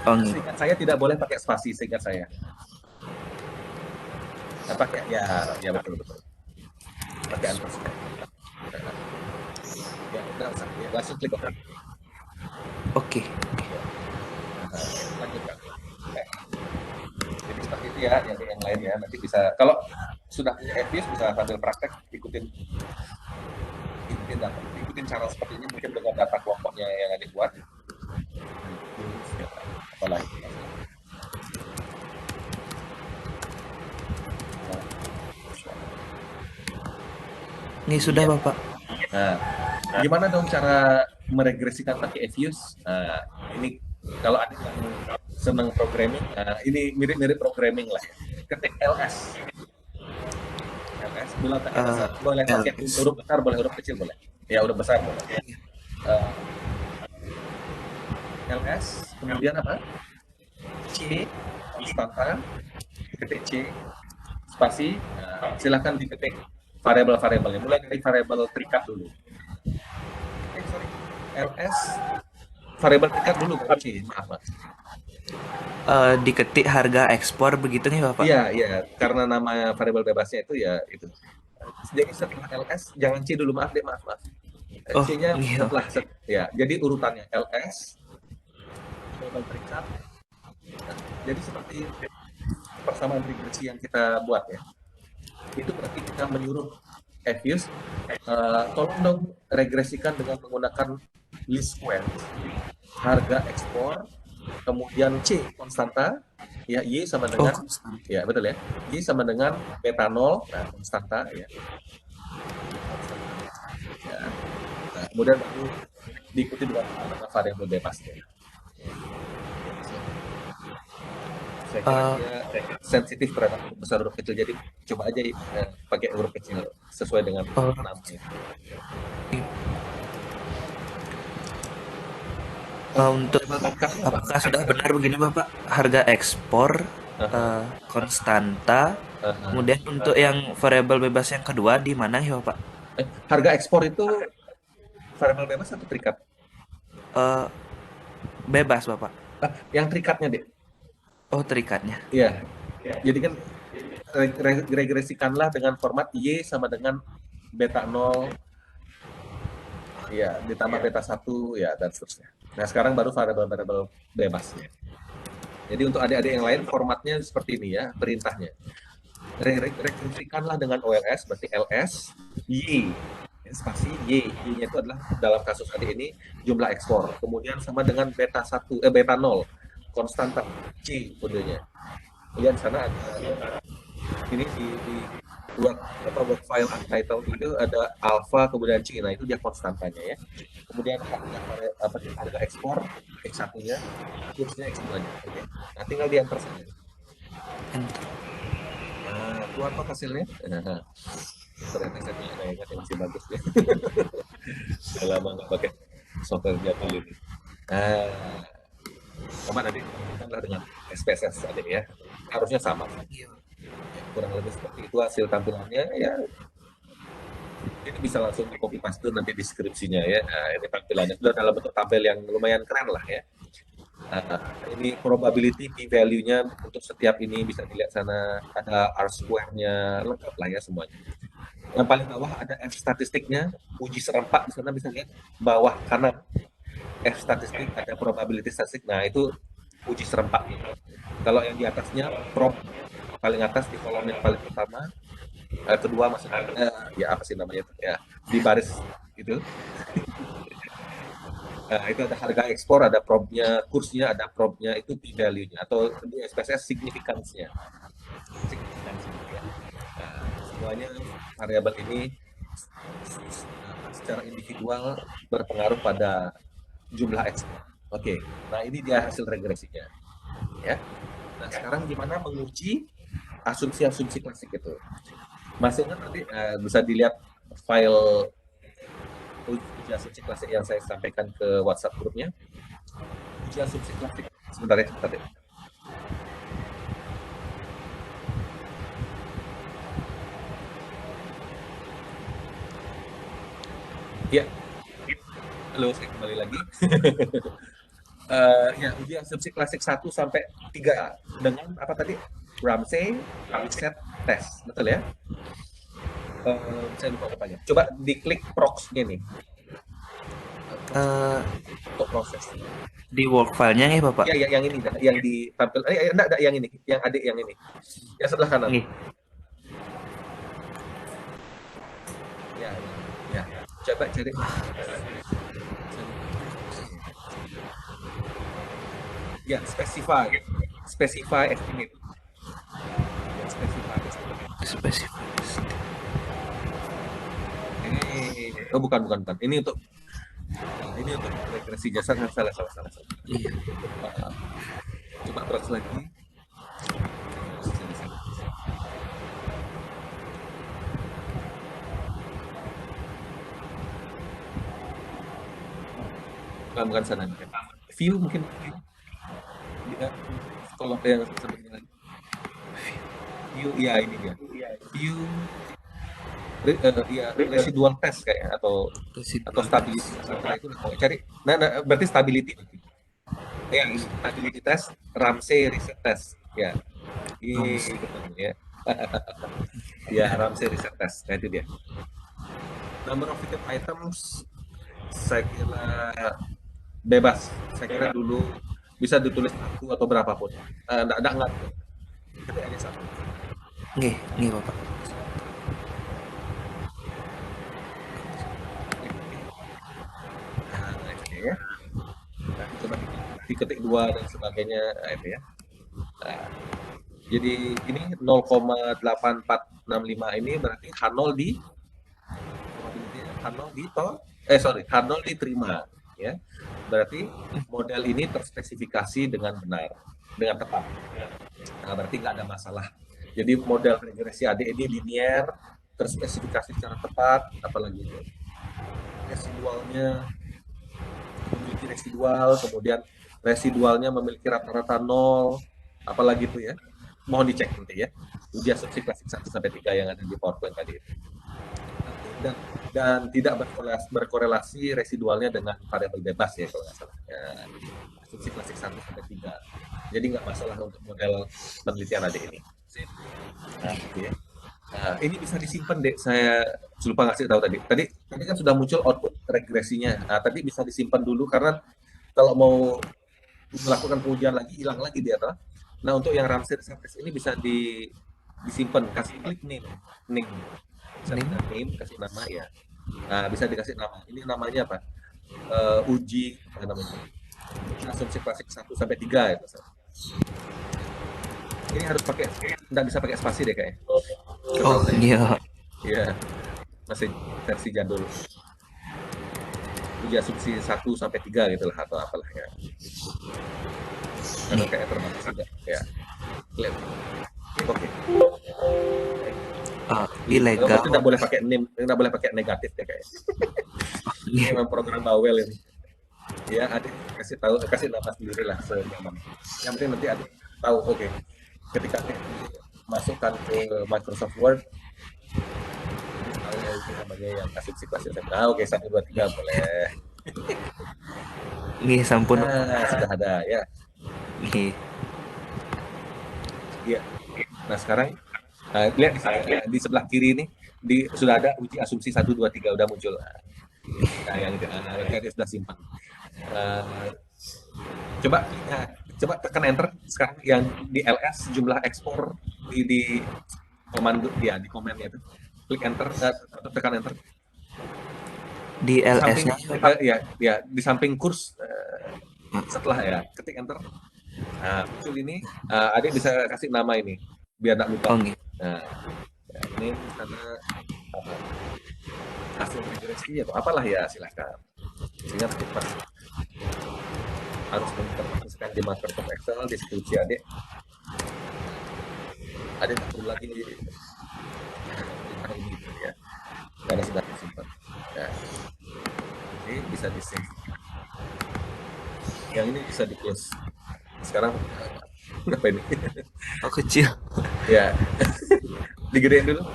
Oh, gitu. Seingat saya tidak boleh pakai spasi, seingat saya. Pakai ya betul. Pakai underscore. Ya, langsung klik oke. Oke. Lanjutkan. Jadi seperti itu ya, yang lain ya. Nanti bisa, kalau sudah punya Evis bisa sambil praktek ikutin cara seperti ini, mungkin dengan data kelompoknya yang ada buat. Apalagi. Ini sudah Bapak. Nah, gimana dong cara meregresikan pakai Evius? Ini kalau ada yang senang programming, ini mirip-mirip programming lah ya. Ketik LS. Boleh pakai huruf besar, boleh huruf kecil, boleh. Ya, huruf besar boleh. LS, kemudian apa? C, konstanta, ketik C, spasi, silahkan diketik variabel-variabelnya. Mulai dari variabel terikat dulu. LS, variabel terikat dulu, C, maaf. Diketik harga ekspor begitu nih Bapak? Iya, karena nama variabel bebasnya itu ya itu. Jadi setelah LS, jangan C dulu, maaf. C-nya iya. setelah ya. Jadi urutannya LS, variabel terikat. Jadi seperti persamaan regresi yang kita buat ya. Itu berarti kita menyuruh Evius, tolong dong regresikan dengan menggunakan least square, harga ekspor, kemudian C konstanta, ya Y sama dengan ya betul ya, Y sama dengan metanol, nah konstanta ya. Nah, kemudian baru diikuti dengan variabel bebasnya. Saya kira sensitif terhadap huruf besar huruf kecil, jadi coba aja pakai huruf kecil sesuai dengan namanya. Untuk apakah sudah benar begini Bapak, harga ekspor konstanta, kemudian untuk yang variabel bebas yang kedua di mana ya Bapak? Harga ekspor itu variabel bebas atau terikat? Bebas Bapak. Yang terikatnya deh. Oh, terikatnya. Iya. Jadi kan regresikanlah dengan format Y sama dengan beta 0, ya ditambah beta 1, ya dan seterusnya. Nah sekarang baru variabel bebasnya. Jadi untuk adik-adik yang lain formatnya seperti ini ya, perintahnya. Regresikanlah dengan OLS, berarti LS, Y, spasi Y. Y-nya itu adalah dalam kasus adik ini jumlah ekspor. Kemudian sama dengan beta 0, konstanta C kodenya. Kemudian sana ada ini di word file untitled itu ada alpha kemudian C, nah itu dia konstantanya ya. Kemudian harga ekspor X1-nya, kursnya X2-nya. Oke. Nah tinggal di enter saja. Nah, keluar kok hasilnya. Nah, ternyata saya punya ingat yang masih bagus ya. Sudah lama nggak pakai software jadul ini. Coba nanti kita dengan SPSS adik ya, harusnya sama. Kurang lebih seperti itu hasil tampilannya ya. Ini bisa langsung di copy paste nanti deskripsinya ya. Nah, ini tampilannya sudah dalam bentuk tabel yang lumayan keren lah ya. Ini probability p-value-nya untuk setiap ini bisa dilihat sana, ada R-square-nya, lengkap lah ya semuanya. Yang paling bawah ada F statistiknya, uji serempak di sana bisa lihat bawah kanan F statistik, ada probability statistik. Nah itu uji serempak. Kalau yang di atasnya prob paling atas di kolom yang paling pertama, kedua maksudnya ya apa sih namanya ya di baris itu. Itu ada harga ekspor, ada probnya, kursnya, ada probnya, itu p-value-nya atau di SPSS signifikansinya. Ya. Semuanya variabel ini secara individual berpengaruh pada jumlah ekspor. Oke, nah ini dia hasil regresinya. Ya. Nah sekarang gimana menguji asumsi-asumsi klasik itu? Masih ingat nanti bisa dilihat file uji asumsi klasik yang saya sampaikan ke WhatsApp grupnya. Uji asumsi klasik sebentar ya. Ya, halo, saya kembali lagi. Ya, uji asumsi klasik 1 sampai 3 dengan apa tadi? Ramsey, reset, test, betul ya? Saya lupa apanya. Coba diklik prox-nya nih Eh, untuk proses. di work file-nya nih Bapak. Ya, yang ini, yang ditampil. Enggak, yang ini, yang adik yang ini, yang sebelah kanan. Nih. Ya. Coba cari. Ya, specify estimate. Ya, specify estimate. Spesifikasi. Ini, bukan. Ini untuk regresi jasa. Salah. Iya. Coba terus lagi. Bukan sana. View mungkin. Kalau yang sebenarnya view, ya ini dia. View, residual test kayak atau stability. Setelah itu cari. Nah, berarti stability. Ya, stability test, Ramsey reset test. Ya, ini ya. Ya, Ramsey reset test. Nah, itu dia. Number of fitted items, saya kira bebas. Saya kira dulu bisa ditulis satu atau berapapun. Enggak. Tapi hanya satu. Nih Bapak. Ya. Nah, coba diketik 2 dan sebagainya, itu ya. Nah, jadi ini 0,8465 ini berarti H0 H0 diterima, ya. Berarti model ini terspesifikasi dengan benar, dengan tepat. Nah, berarti nggak ada masalah. Jadi model regresi AD ini linear, terspesifikasi secara tepat, apalagi itu residualnya memiliki residual, kemudian residualnya memiliki rata-rata 0, apalagi itu ya. Mohon dicek nanti ya. Uji asumsi klasik 1 sampai 3 yang ada di PowerPoint tadi. Dan tidak berkorelasi residualnya dengan variabel bebas ya kalau nggak salah. Ya, asumsi klasik 1 sampai 3. Jadi nggak masalah untuk model penelitian AD ini. Nah, gitu ya. Nah, ini bisa disimpan deh. Saya lupa ngasih tahu tadi. Tadi kan sudah muncul output regresinya. Nah, tadi bisa disimpan dulu karena kalau mau melakukan pengujian lagi hilang lagi dia toh. Nah, untuk yang Ramsey reset test ini bisa disimpan, kasih klik name. Bisa name, kasih nama ya. Nah, bisa dikasih nama. Ini namanya apa? Uji apa namanya? Asumsi klasik 1 sampai 3 ya. Ini harus pakai, nggak bisa pakai spasi deh kayaknya. Oh iya. Iya, masih versi jadul. Uji asumsi 1 sampai 3 gitu lah atau apalah ya. Karena kayak terbatas juga ya. Oke. Ilegal. Tidak boleh pakai name, tidak boleh pakai negatif ya kayaknya. Ini memang program bawel ini. Ya, adik kasih nama sendiri lah senyaman. Yang penting nanti adik tahu, oke. Ketika masukkan ke Microsoft Word, itu namanya yang asumsi klasik. Oke, 1, 2, 3 boleh. Nih sampun. Sudah ada ya. Iya. Nah, sekarang lihat di sebelah kiri ini sudah ada uji asumsi 1, 2, 3 udah muncul. Nah, yang itu sudah simpan. Coba tekan enter sekarang yang di LS jumlah ekspor di komando ya, di komennya itu klik enter, tekan enter di LS-nya ya di samping kurs, setelah ya ketik enter. Nah, muncul ini, adik bisa kasih nama ini biar tidak lupa. Nah, ya, ini karena hasil regresi atau apalah ya, silahkan. Sehingga cepat harus menginterpretasikan di Microsoft Excel, diskusi adik tak perlu lagi ini gitu ya, karena sudah disimpan ya. Ini bisa di save, yang ini bisa di close. Sekarang apa ini? Oh, kecil Ya. Digedein dulu.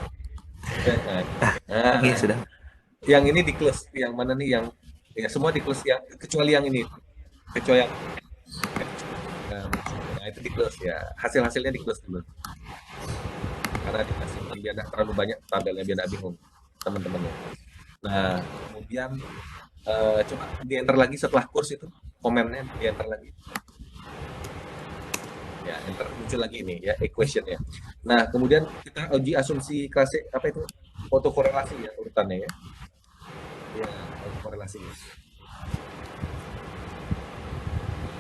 Iya sudah. Yang ini di close, yang mana nih yang ya semua di close, yang kecuali yang ini, kecuali yang itu di close ya. Hasil-hasilnya di close dulu. Karena dikasih biar nggak terlalu banyak tabelnya, biar nggak bingung teman-temannya. Nah, kemudian coba di enter lagi setelah kurs itu, komennya di enter lagi. Ya, enter muncul lagi ini ya equation ya. Nah, kemudian kita uji asumsi klasik apa itu? Autokorelasi ya urutannya ya. Ya, autokorelasi.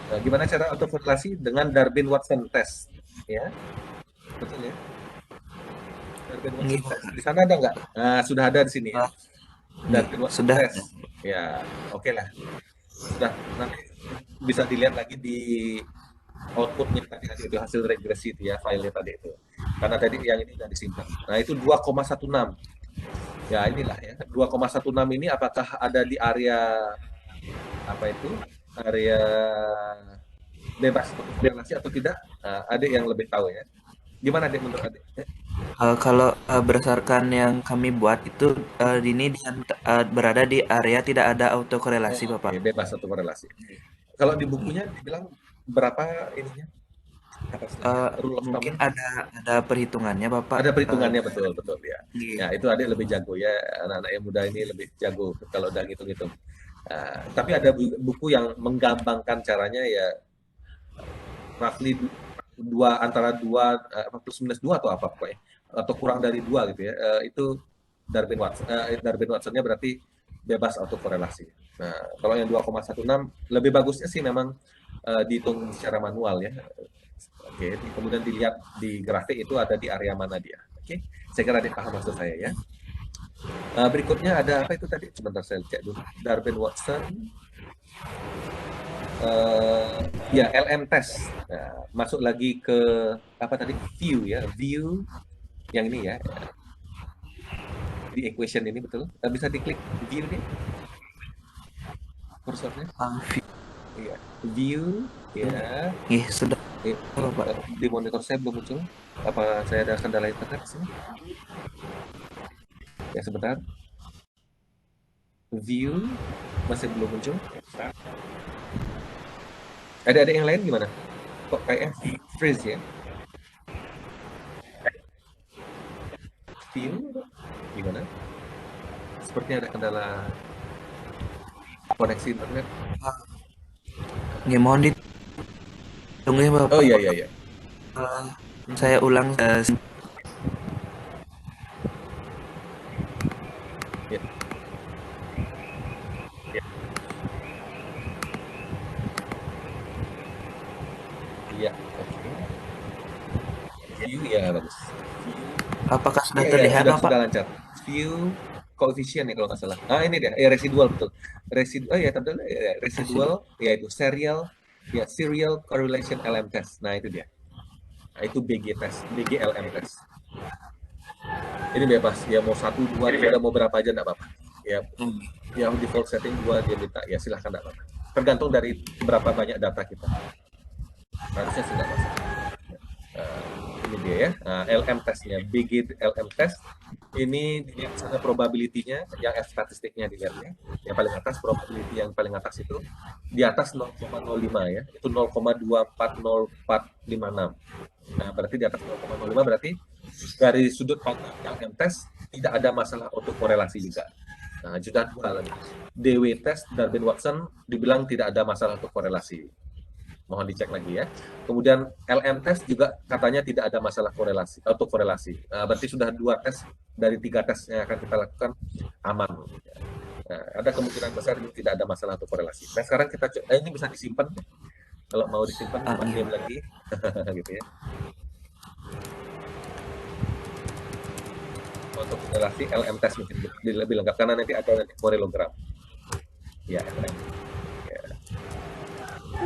Nah, gimana cara autokorelasi dengan Darwin-Watson test ya? Betul ya? Darwin-Watson test. Di sana ada nggak? Nah, sudah ada di sini ya. Darwin-Watson sudah. test. Ya, oke lah. Sudah, nanti bisa dilihat lagi di outputnya tadi itu hasil regresi itu ya, filenya tadi itu. Karena tadi yang ini sudah disimpan. Nah, itu 2,16. Ya, inilah ya. 2,16 ini apakah ada di area apa itu? Area bebas korelasi atau tidak? Nah, adik yang lebih tahu ya. Gimana adik menurut adik? Kalau berdasarkan yang kami buat itu ini berada di area tidak ada autokorelasi, Oh, Bapak. oke, bebas atau korelasi. Kalau di bukunya dibilang berapa ininya? Apa istilahnya? Rule of Mungkin thumb. ada perhitungannya, Bapak. Ada perhitungannya betul ya. Iya. Ya, itu adik lebih jago ya. Anak-anak yang muda ini lebih jago kalau udah ngitung-ngitung. Tapi ada buku yang menggampangkan caranya ya roughly antara dua plus minus dua atau apa pokoknya atau kurang dari dua gitu ya. Itu Darwin Watsonnya berarti bebas autokorelasi. Nah, kalau yang 2,16 lebih bagusnya sih memang dihitung secara manual ya. Oke, kemudian dilihat di grafik itu ada di area mana dia. Oke, saya kira dipaham maksud saya ya. Berikutnya ada apa itu tadi? Sebentar saya cek dulu. Darwin Watson. Ya, LM test. Nah, masuk lagi ke apa tadi? View ya, view yang ini ya. Di equation ini betul. Bisa diklik view nih. Kursornya. Iya, view ya. Sudah. Di monitor saya belum muncul. Apa saya ada kendala internet sini? Ya sebentar. View masih belum muncul. Ada yang lain gimana? Kok kayak freeze ya? View gimana? Sepertinya ada kendala koneksi internet. Mohon ditunggu ya, Bapak. Oh iya. Saya ulang. Ya. Iya, oke. View ya bagus. Apakah sudah Iya, terlihat, Bapak? sudah lancar. View coefficient ya kalau nggak salah. Ini dia, residual betul. Residual yaitu serial correlation LM test. Nah, itu dia. Nah, itu BG test, BGLM test. Ini bebas, ya mau 1, 2, 3, mau berapa aja enggak apa-apa. Ya, yang default setting 2 dia minta, ya silahkan enggak apa-apa. Tergantung dari berapa banyak data kita. Harusnya sih enggak masalah. Ini dia ya, LM testnya, BG LM test. Ini dilihat sana probability-nya, yang statistiknya dilihatnya. Yang paling atas, probability yang paling atas itu di atas 0,05 ya, itu 0,240456. Nah, berarti di atas 0,05 berarti dari sudut pandang LM test tidak ada masalah autokorelasi juga. Nah, juga dua lagi. DW test Darwin Watson dibilang tidak ada masalah autokorelasi. Mohon dicek lagi ya. Kemudian LM test juga katanya tidak ada masalah autokorelasi. Nah, berarti sudah 2 tes dari 3 tes yang akan kita lakukan aman. Nah, ada kemungkinan besar ini tidak ada masalah autokorelasi. Nah, sekarang kita ini bisa disimpan. Kalau mau disimpan, diam lagi, gitu ya. Untuk korelasi LM test mungkin lebih lengkap karena nanti ada korelogram. Ya, LM. Ya.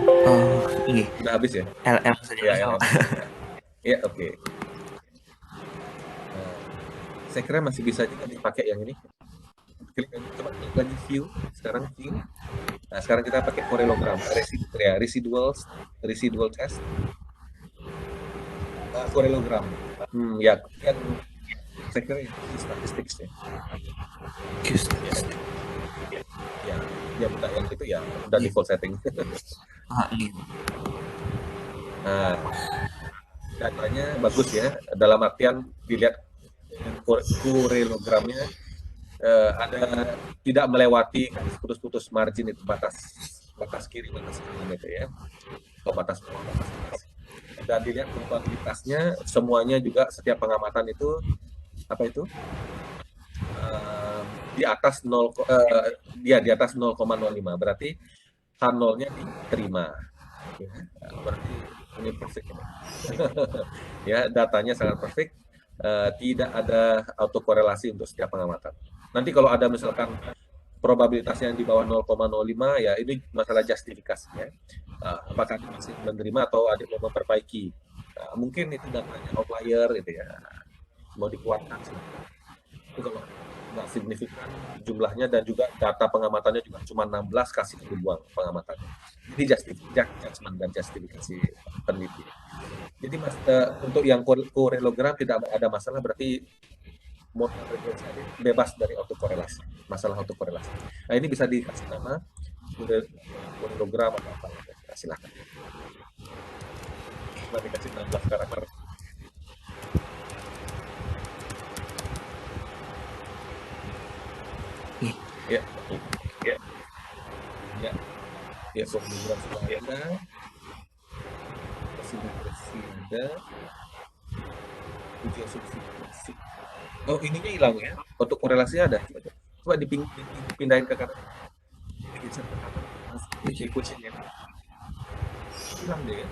Oh, iya. Sudah habis ya? LM saja. Ya, LM. Ya, oke. Nah, saya kira masih bisa juga dipakai yang ini. Coba klik lagi view. Sekarang view. Nah, sekarang kita pakai korelogram. Residual test. Korelogram. Ya, saya kira itu statistik ya. Ya, dia minta yang itu ya udah default setting. Nah, datanya bagus ya, dalam artian dilihat kurelogramnya ada tidak melewati putus-putus margin itu batas kiri batas kanan itu ya, atau batas bawah batas atas. Dan dilihat probabilitasnya semuanya juga setiap pengamatan itu apa itu di atas 0 dia di atas 0,05 berarti H0-nya diterima ya, berarti ini perfect ya, datanya sangat perfect, tidak ada autokorelasi untuk setiap pengamatan. Nanti kalau ada misalkan probabilitasnya yang di bawah 0,05 ya ini masalah justifikasi ya. Apakah adik masih menerima atau adik mau memperbaiki. Mungkin itu datanya outlier gitu ya, mau dikuatkan sih. Itu kalau nggak signifikan jumlahnya dan juga data pengamatannya juga cuma 16 kasih dibuang pengamatannya. Jadi judgment dan justifikasi peneliti. Jadi untuk yang korelogram tidak ada masalah, berarti modal regresi bebas dari autokorelasi, masalah autokorelasi. Nah ini bisa dikasih nama korelogram atau apa, ya, silakan. Cuma dikasih 16 karakter. Ya, ya, ya, ya, korelogram sudah ada, regresi ada, ujian substitusi. Oh ininya hilang ya, autokorelasinya ada. Coba dipindahin ke kanan. Equation-nya hilang deh ya.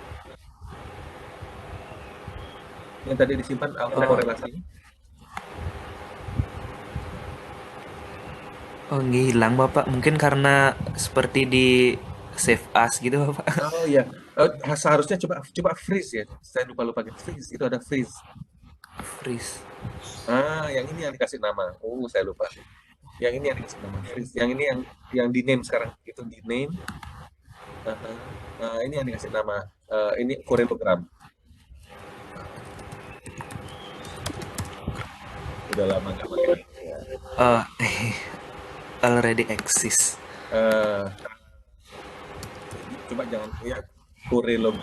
Yang tadi disimpan autokorelasinya. Oh, nggih, hilang Bapak. Mungkin karena seperti di save as gitu Bapak. Oh iya, seharusnya coba freeze ya. Saya lupa freeze. Itu ada freeze. Freeze. Yang ini yang dikasih nama. Saya lupa. Yang ini yang dikasih nama freeze. Yang ini yang di name sekarang. Itu di name. Ini yang dikasih nama. Ini korelogram. Udah lama nggak pakai. Already exist. Coba jangan ya korelog.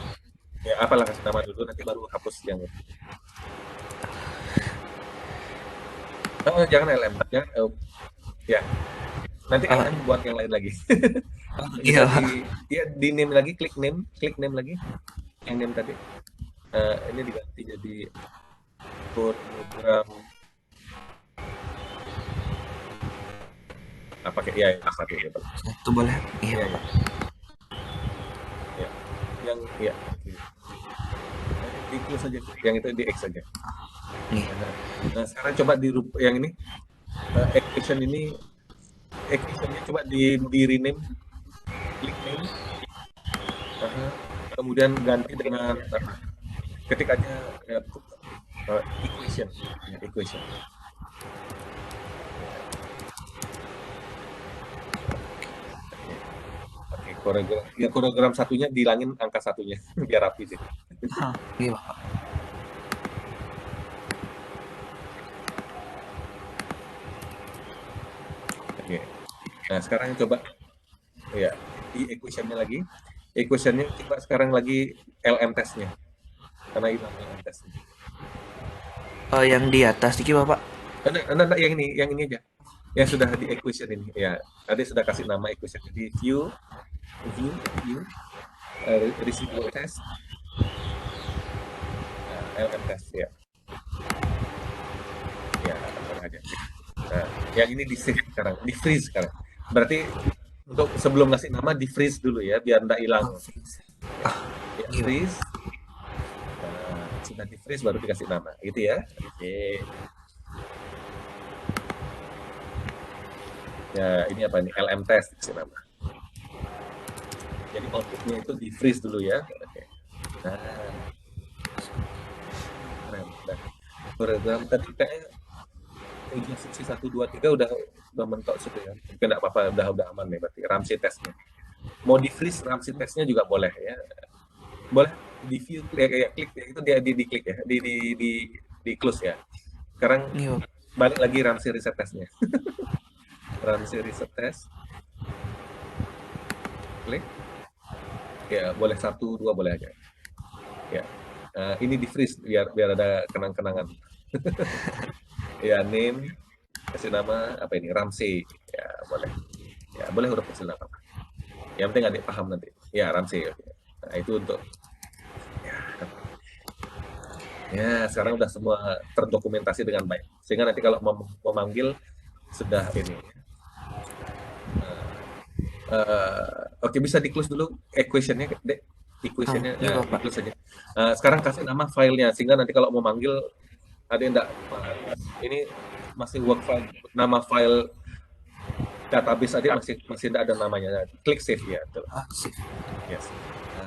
Ya apalah kasih nama dulu, nanti baru hapus yang itu. Jangan LM, jangan. Ya, nanti LM buat yang lain lagi. Iya. di name lagi, klik name lagi. Yang name tadi. Ini diganti jadi program. Pakai ya satu ya. Itu boleh. Iya, Pak. Ya. Yang ya. Di close saja, yang itu di X saja. Nah, sekarang coba yang ini equation ini equationnya coba di rename, klik name, kemudian ganti dengan ketik aja equation. Oke, koreogram satunya dihilangin angka satunya biar rapi sih. Iya Bapak. Oke. Nah sekarang coba ya di equationnya lagi. Equationnya coba sekarang lagi LM testnya karena hilang LM testnya. Yang di atas dikit Bapak. Nah, yang ini aja. Yang sudah di equation ini ya. Tadi sudah kasih nama equation di view residual test. LM test ya. Ya, aja. Nah, yang ini di save sekarang, di freeze sekarang. Berarti untuk sebelum ngasih nama di freeze dulu ya, biar nggak hilang. Ya, freeze. Sudah di freeze baru dikasih nama, gitu ya. Oke. Ya, ini apa nih? LM test dikasih nama. Jadi outputnya itu di freeze dulu ya. Oke. Nah, program tadi kayaknya instruksi 1, 2, 3 udah mentok situ ya. Mungkin nggak apa-apa, udah aman nih berarti Ramsey testnya. Mau di freeze Ramsey testnya juga boleh ya. Boleh di view klik ya, itu dia di klik ya, di close ya. Sekarang balik lagi Ramsey reset testnya. Ramsey reset test. Klik. Ya, boleh 1, 2 boleh aja. Ya, ini di freeze biar ada kenang-kenangan. Ya, name, kasih nama apa ini, Ramsey. Ya, boleh. Ya, boleh huruf kecil apa. Yang penting adik paham nanti. Ya, Ramsey. Oke. Nah, itu untuk ya sekarang udah semua terdokumentasi dengan baik. Sehingga nanti kalau memanggil sudah ini. Oke, bisa di-close dulu equation-nya, Dek. Equation-nya, Iya Bapak. di-close saja. Sekarang kasih nama filenya, sehingga nanti kalau mau manggil, ada yang enggak, ini masih work file, nama file database tadi masih enggak ada namanya. Klik save ya. Sip. Yes.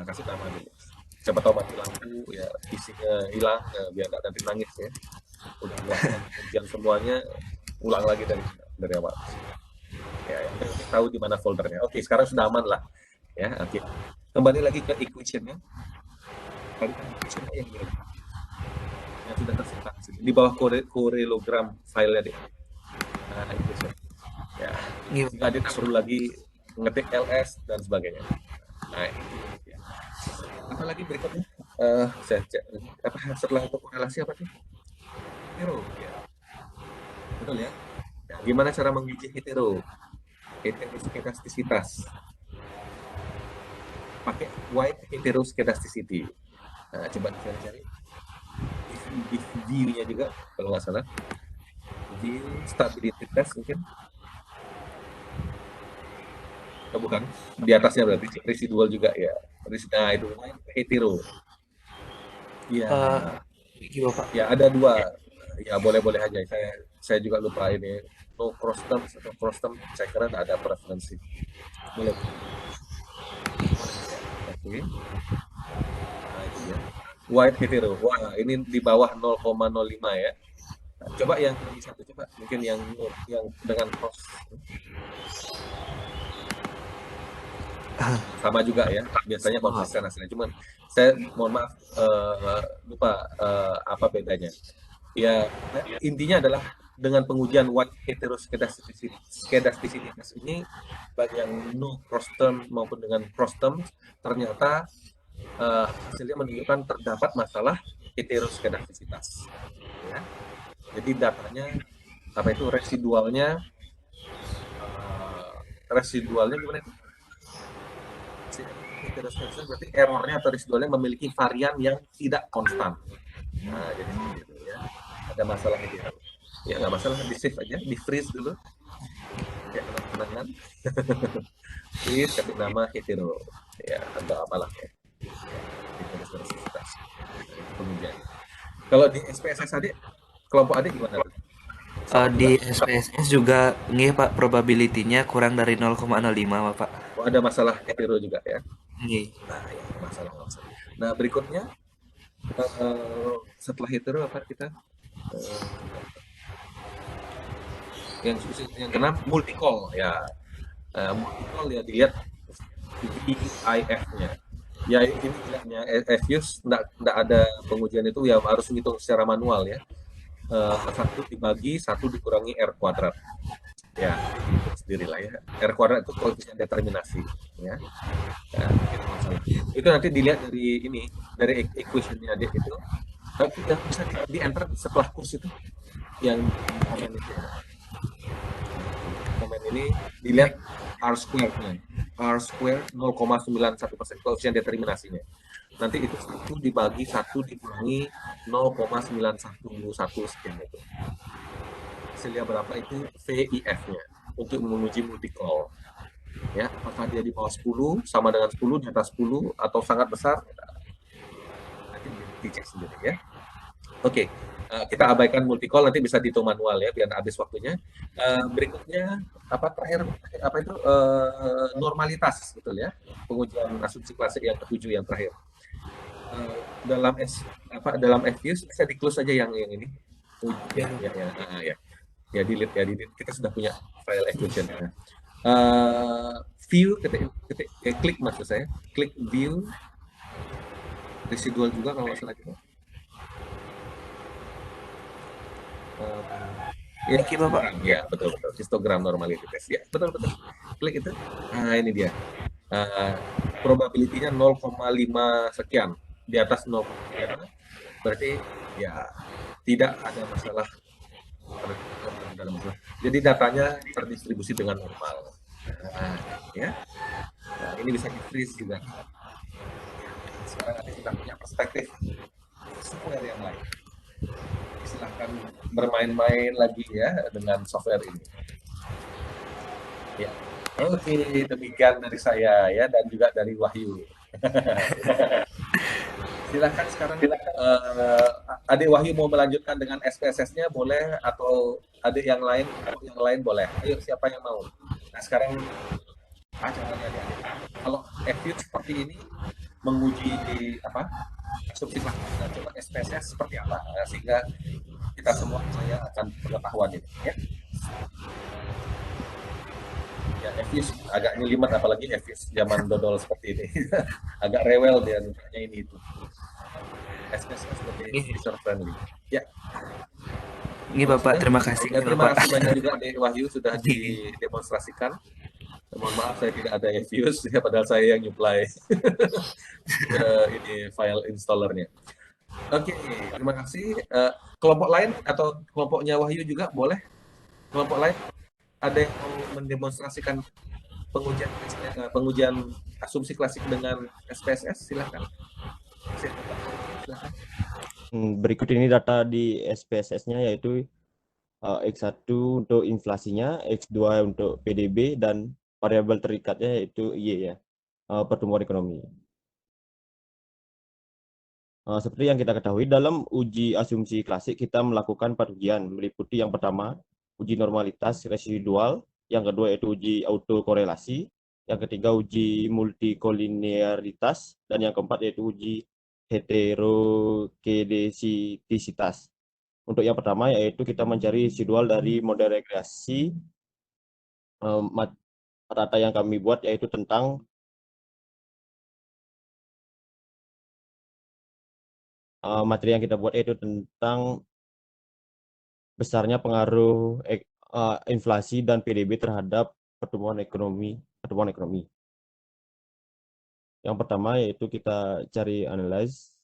Kasih nama dulu. Siapa tahu mati lampu, ya isinya hilang, biar enggak nanti nangis ya. Udah ujian semuanya, ulang lagi dari awal. Ya, yang penting tahu di mana foldernya. Oke, sekarang sudah aman lah. Ya, oke. Kembali lagi ke equation-nya. Tadi kan equation-nya yang sudah tersimpan di bawah korelogram file-nya deh. Nah, equation. Ya, sehingga dia tak perlu lagi ngetik ls dan sebagainya. Nah, itu ya. Apa lagi berikutnya? Saya cek apa setelah itu korelasi apa sih? Hetero, ya. Betul ya? Nah, gimana cara menguji hetero? Heteroskedastisitas. Pakai white heteroskedasticity. Nah, coba dicari-cari. Di view-nya juga, kalau nggak salah. View stability test mungkin. Oh, bukan. Di atasnya berarti residual juga ya. Nah, itu white hetero. Ya. Bapak. Ya, ada dua. Ya, boleh-boleh aja. Saya juga lupa ini. No cross term atau cross term, saya kira nggak ada preferensi. Boleh. Oke. Nah, itu ya. White hetero. Wah, ini di bawah 0,05 ya. Nah, coba yang satu, coba mungkin yang dengan cross. Sama juga ya. Biasanya konsisten hasilnya. Cuman saya mohon maaf lupa apa bedanya. Ya, intinya adalah dengan pengujian white heteroskedasticitas ini, baik yang no cross term maupun dengan cross term, ternyata hasilnya menunjukkan terdapat masalah heteroskedasticitas. Ya. Jadi datanya apa itu residualnya gimana itu? Heteroskedasticitas berarti errornya atau residualnya memiliki varian yang tidak konstan. Nah, jadi gitu ya. Ada masalah itu. Ya nggak masalah, di save aja, di freeze dulu. Ya, kenangan. Freeze, kasih nama hetero. Ya, atau apalah ya. Heteroskedasticitas. Itu pengujian. Kalau di SPSS adik, kelompok adik gimana? Di SPSS juga nggih Pak, probability-nya kurang dari 0,05 Bapak. Oh, ada masalah hetero juga ya. Nggih. Nah, ya, masalah. Nah, berikutnya setelah hetero apa kita? Yang keenam multicall ya. Multicall ya dilihat VIF-nya. Ya ini bilangnya FUS enggak ada pengujian itu ya, harus ngitung secara manual ya. 1 dibagi 1 dikurangi R kuadrat. Ya, sendirilah ya. R kuadrat itu koefisien determinasi ya. Nah, itu nanti dilihat dari ini, dari equation-nya dia itu. Tapi bisa di enter setelah kurs itu yang komen itu. Komen ini dilihat R square-nya. R square 0,91% koefisien determinasinya. Nanti itu 1 dibagi 1 dikurangi 0,911 sekian itu. Hasilnya berapa itu VIF-nya untuk menguji multicall. Ya, apakah dia di bawah 10, sama dengan 10, di atas 10, atau sangat besar? Nanti dicek sendiri ya. Oke, kita abaikan multicall, nanti bisa dihitung manual ya, biar habis waktunya. Berikutnya terakhir apa itu normalitas, betul ya, pengujian asumsi klasik yang ketujuh yang terakhir. Dalam FUS bisa di close saja yang ini. Ya delete. Kita sudah punya file equation. View, klik maksud saya, klik view residual juga kalau nggak salah gitu. Ya, Bapak. Ya, betul. Histogram normalitas. Ya, betul. Klik itu. Nah, ini dia. Probability-nya 0,5 sekian di atas 0, berarti ya tidak ada masalah. Jadi datanya terdistribusi dengan normal. Nah, ya. Nah, ini bisa di freeze juga. Sekarang Anda sudah punya perspektif software yang lain. Silahkan bermain-main lagi ya dengan software ini. Ya. Oke, demikian dari saya ya, dan juga dari Wahyu. Silakan sekarang adik Wahyu mau melanjutkan dengan SPSS-nya boleh, atau adik yang lain boleh. Ayo, siapa yang mau? Nah, sekarang acaranya adik-adik. Kalau FU seperti ini menguji apa? Asumsi klasik. Nah, coba SPSS seperti apa? Nah, sehingga kita semua saya akan pengetahuan ini ya. Ya, Evis agak nyelimet, apalagi Evis zaman dodol seperti ini. Agak rewel dia nanya ini itu. SPSS lebih user friendly. Ya. Ini Bapak, terima kasih. Ya, terima Bapak. kasih banyak juga Dek Wahyu sudah didemonstrasikan. Mohon maaf saya tidak ada Evius, ya, padahal saya yang nyuplai ini file installernya. Oke, terima kasih. Kelompok lain atau kelompoknya Wahyu juga boleh? Kelompok lain ada yang mau mendemonstrasikan pengujian asumsi klasik dengan SPSS? Silahkan. Berikut ini data di SPSS-nya, yaitu X1 untuk inflasinya, X2 untuk PDB, dan variabel terikatnya yaitu Y ya, pertumbuhan ekonomi. Seperti yang kita ketahui, dalam uji asumsi klasik kita melakukan 4 ujian, meliputi yang pertama, uji normalitas residual, yang kedua yaitu uji autokorelasi, yang ketiga uji multikolinearitas, dan yang keempat yaitu uji heterokedesitisitas. Untuk yang pertama yaitu kita mencari residual dari model regresi. Data yang kami buat yaitu tentang materi yang kita buat yaitu tentang besarnya pengaruh inflasi dan PDB terhadap pertumbuhan ekonomi. Yang pertama yaitu kita cari analyze.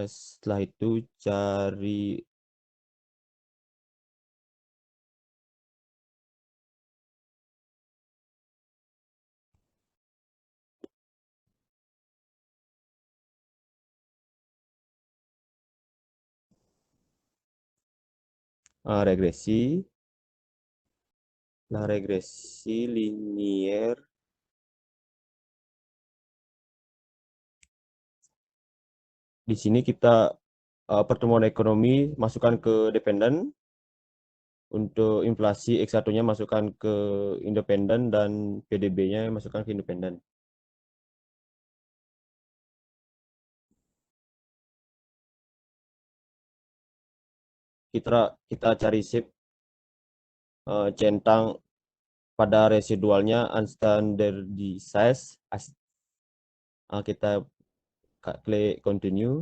Setelah itu cari regresi. Nah, regresi linier di sini kita pertumbuhan ekonomi masukkan ke dependen. Untuk inflasi X1-nya masukkan ke independen dan PDB-nya masukkan ke independen. Kita cari shape centang pada residualnya unstandardized. Kita klik continue.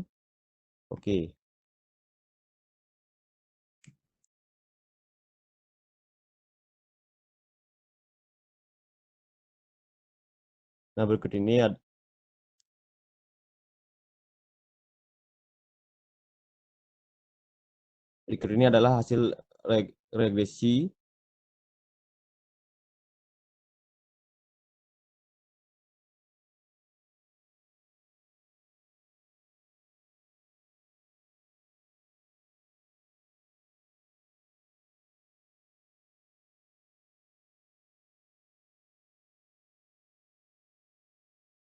Oke. Nah, berikut ini adalah hasil regresi.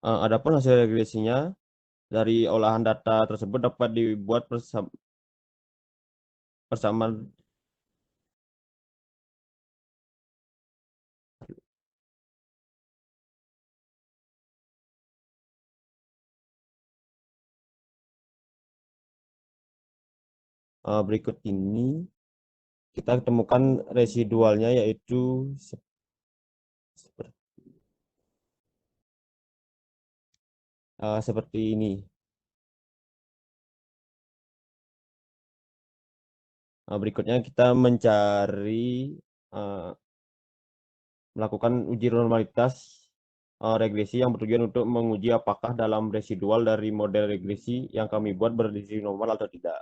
Adapun hasil regresinya dari olahan data tersebut dapat dibuat persamaan berikut ini. Kita temukan residualnya yaitu seperti ini. Berikutnya kita mencari melakukan uji normalitas regresi yang bertujuan untuk menguji apakah dalam residual dari model regresi yang kami buat berdistribusi normal atau tidak.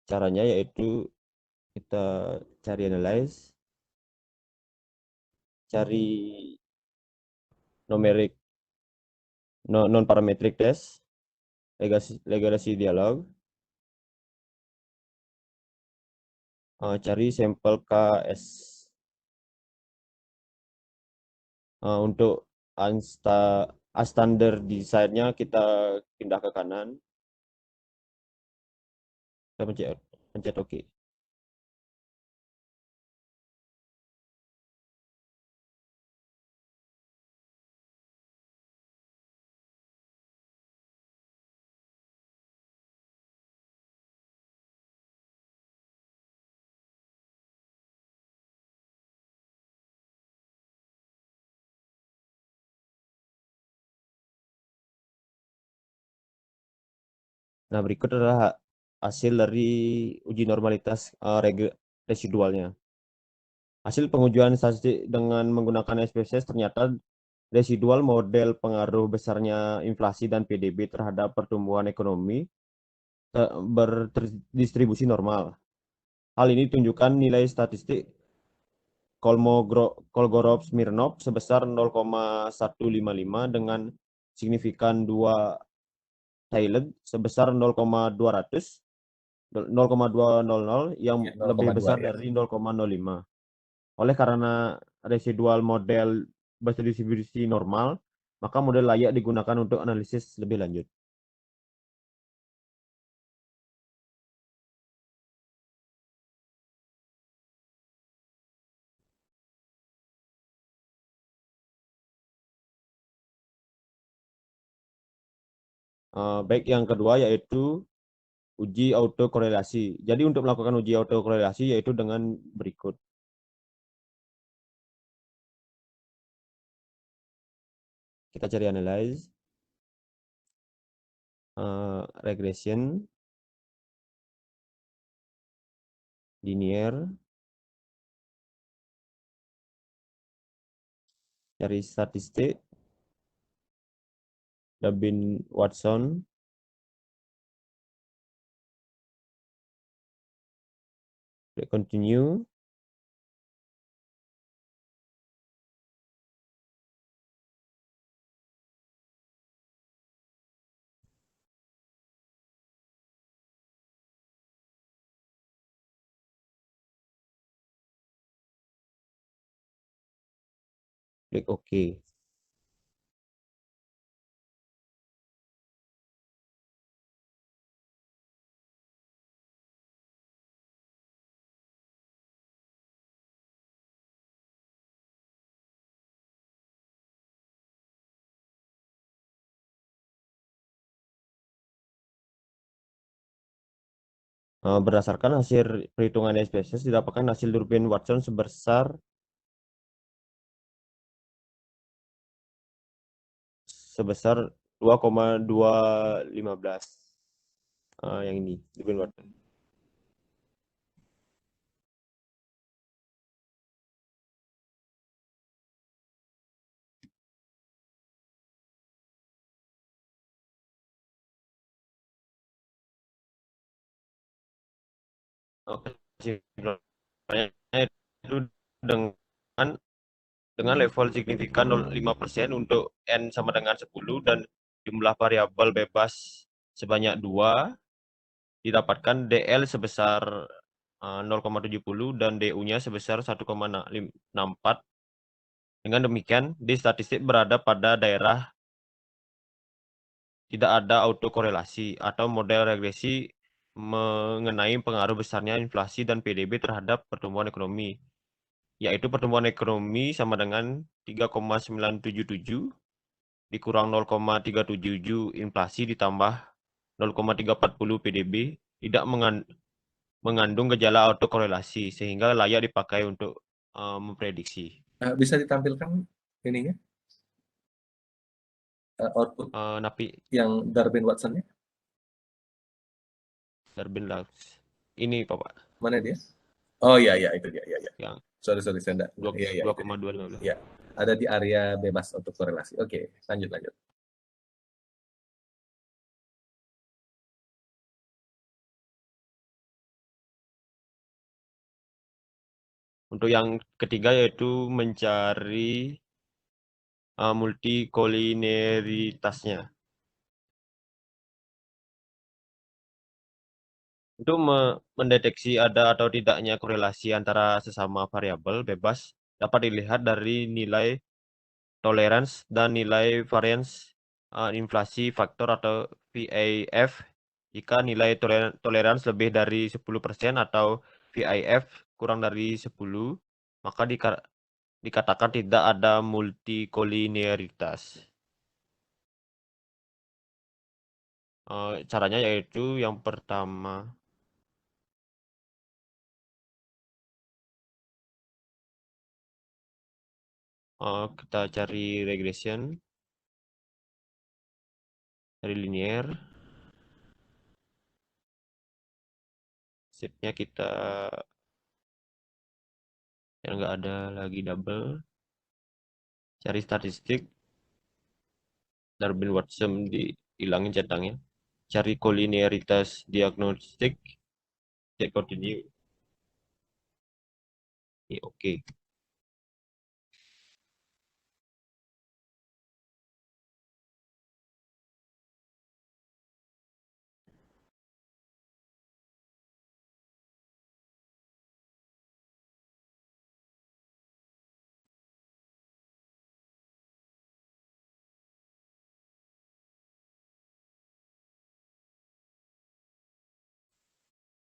Caranya yaitu kita cari analyze, cari numeric non parametric test, regresi dialog, cari sampel KS. Untuk unstandard design-nya kita pindah ke kanan. Kita pencet OK. Nah, berikut adalah hasil dari uji normalitas residualnya. Hasil pengujian statistik dengan menggunakan SPSS ternyata residual model pengaruh besarnya inflasi dan PDB terhadap pertumbuhan ekonomi berdistribusi normal. Hal ini ditunjukkan nilai statistik Kolmogorov-Smirnov sebesar 0,155 dengan signifikan 2 Thailand sebesar 0,200 yang Ya, lebih 0,2 besar ya. dari 0,05. Oleh karena residual model berdistribusi normal, maka model layak digunakan untuk analisis lebih lanjut. Baik, yang kedua yaitu uji autokorelasi. Jadi untuk melakukan uji autokorelasi yaitu dengan berikut. Kita cari analyze, regression, linear, cari statistik, Durbin-Watson, klik continue, klik OK. Berdasarkan hasil perhitungan SPSS didapatkan hasil Durbin-Watson sebesar 2,215. Yang ini Durbin-Watson. Kesimpulannya itu dengan level signifikan 0,5% untuk N sama dengan 10 dan jumlah variabel bebas sebanyak 2, didapatkan DL sebesar 0,70 dan DU-nya sebesar 1,64. Dengan demikian, D statistik berada pada daerah tidak ada autokorelasi atau model regresi mengenai pengaruh besarnya inflasi dan PDB terhadap pertumbuhan ekonomi, yaitu pertumbuhan ekonomi sama dengan 3,977 dikurang 0,377 inflasi ditambah 0,340 PDB tidak mengandung gejala autokorelasi sehingga layak dipakai untuk memprediksi. Bisa ditampilkan ininya, output Napi yang Darwin Watson-nya? Darwin Lux. Ini Pak, Mana dia? Oh iya, iya, itu dia. Iya, iya. yang Sorry, sorry, saya enggak. Iya, iya, itu dia. 2,215. Iya, ada di area bebas untuk korelasi. Oke, lanjut, lanjut. Untuk yang ketiga yaitu mencari multikolineritasnya. Untuk mendeteksi ada atau tidaknya korelasi antara sesama variabel bebas dapat dilihat dari nilai tolerance dan nilai variance inflasi faktor atau VAF. Jika nilai tolerance lebih dari 10% atau VIF kurang dari 10, maka dikatakan tidak ada multikolinearitas. Caranya yaitu yang pertama, kita cari regression, cari linear, setnya kita yang nggak ada lagi double, cari statistik, Darwin Watson dihilangin centangnya, cari kolinearitas diagnostik, cek continue, ini oke.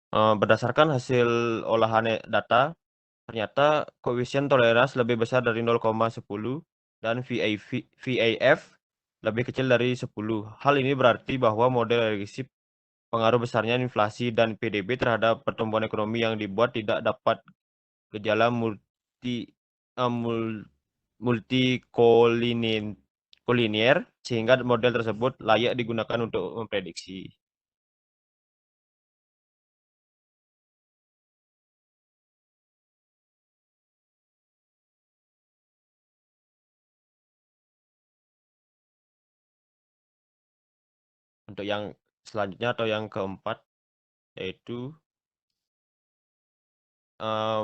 Berdasarkan hasil olahan data, ternyata koefisien toleransi lebih besar dari 0,10 dan VAF lebih kecil dari 10. Hal ini berarti bahwa model regresif pengaruh besarnya inflasi dan PDB terhadap pertumbuhan ekonomi yang dibuat tidak dapat gejala multikolinier sehingga model tersebut layak digunakan untuk memprediksi. Untuk yang selanjutnya atau yang keempat yaitu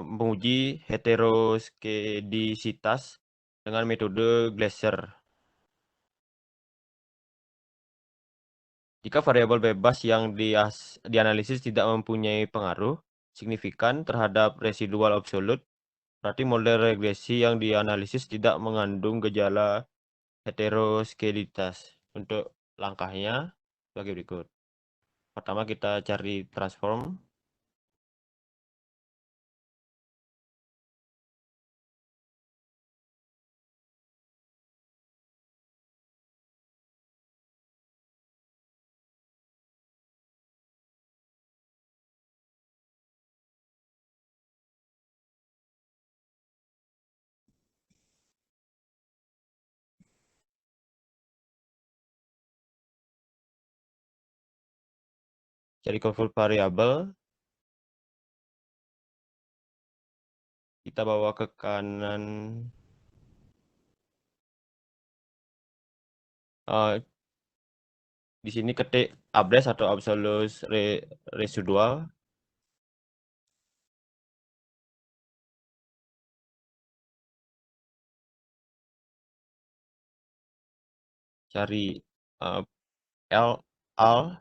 menguji heteroskedisitas dengan metode Glaser. Jika variabel bebas yang dianalisis tidak mempunyai pengaruh signifikan terhadap residual absolut, berarti model regresi yang dianalisis tidak mengandung gejala heteroskeditas. Untuk langkahnya sebagai berikut. Pertama kita cari transform. Cari control variabel. Kita bawa ke kanan. Di sini ketik average atau absolute residual. Cari L al.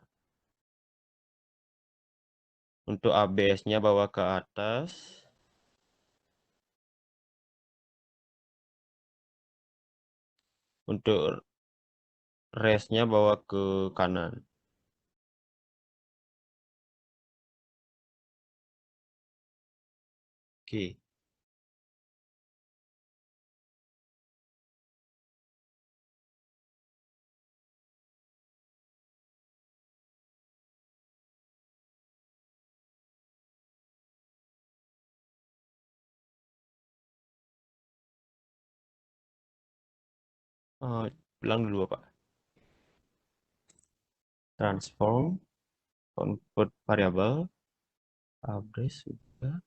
Untuk ABS-nya bawa ke atas. Untuk rest-nya bawa ke kanan. Oke. Ulang dulu Bapak. Transform, convert variable, address sudah.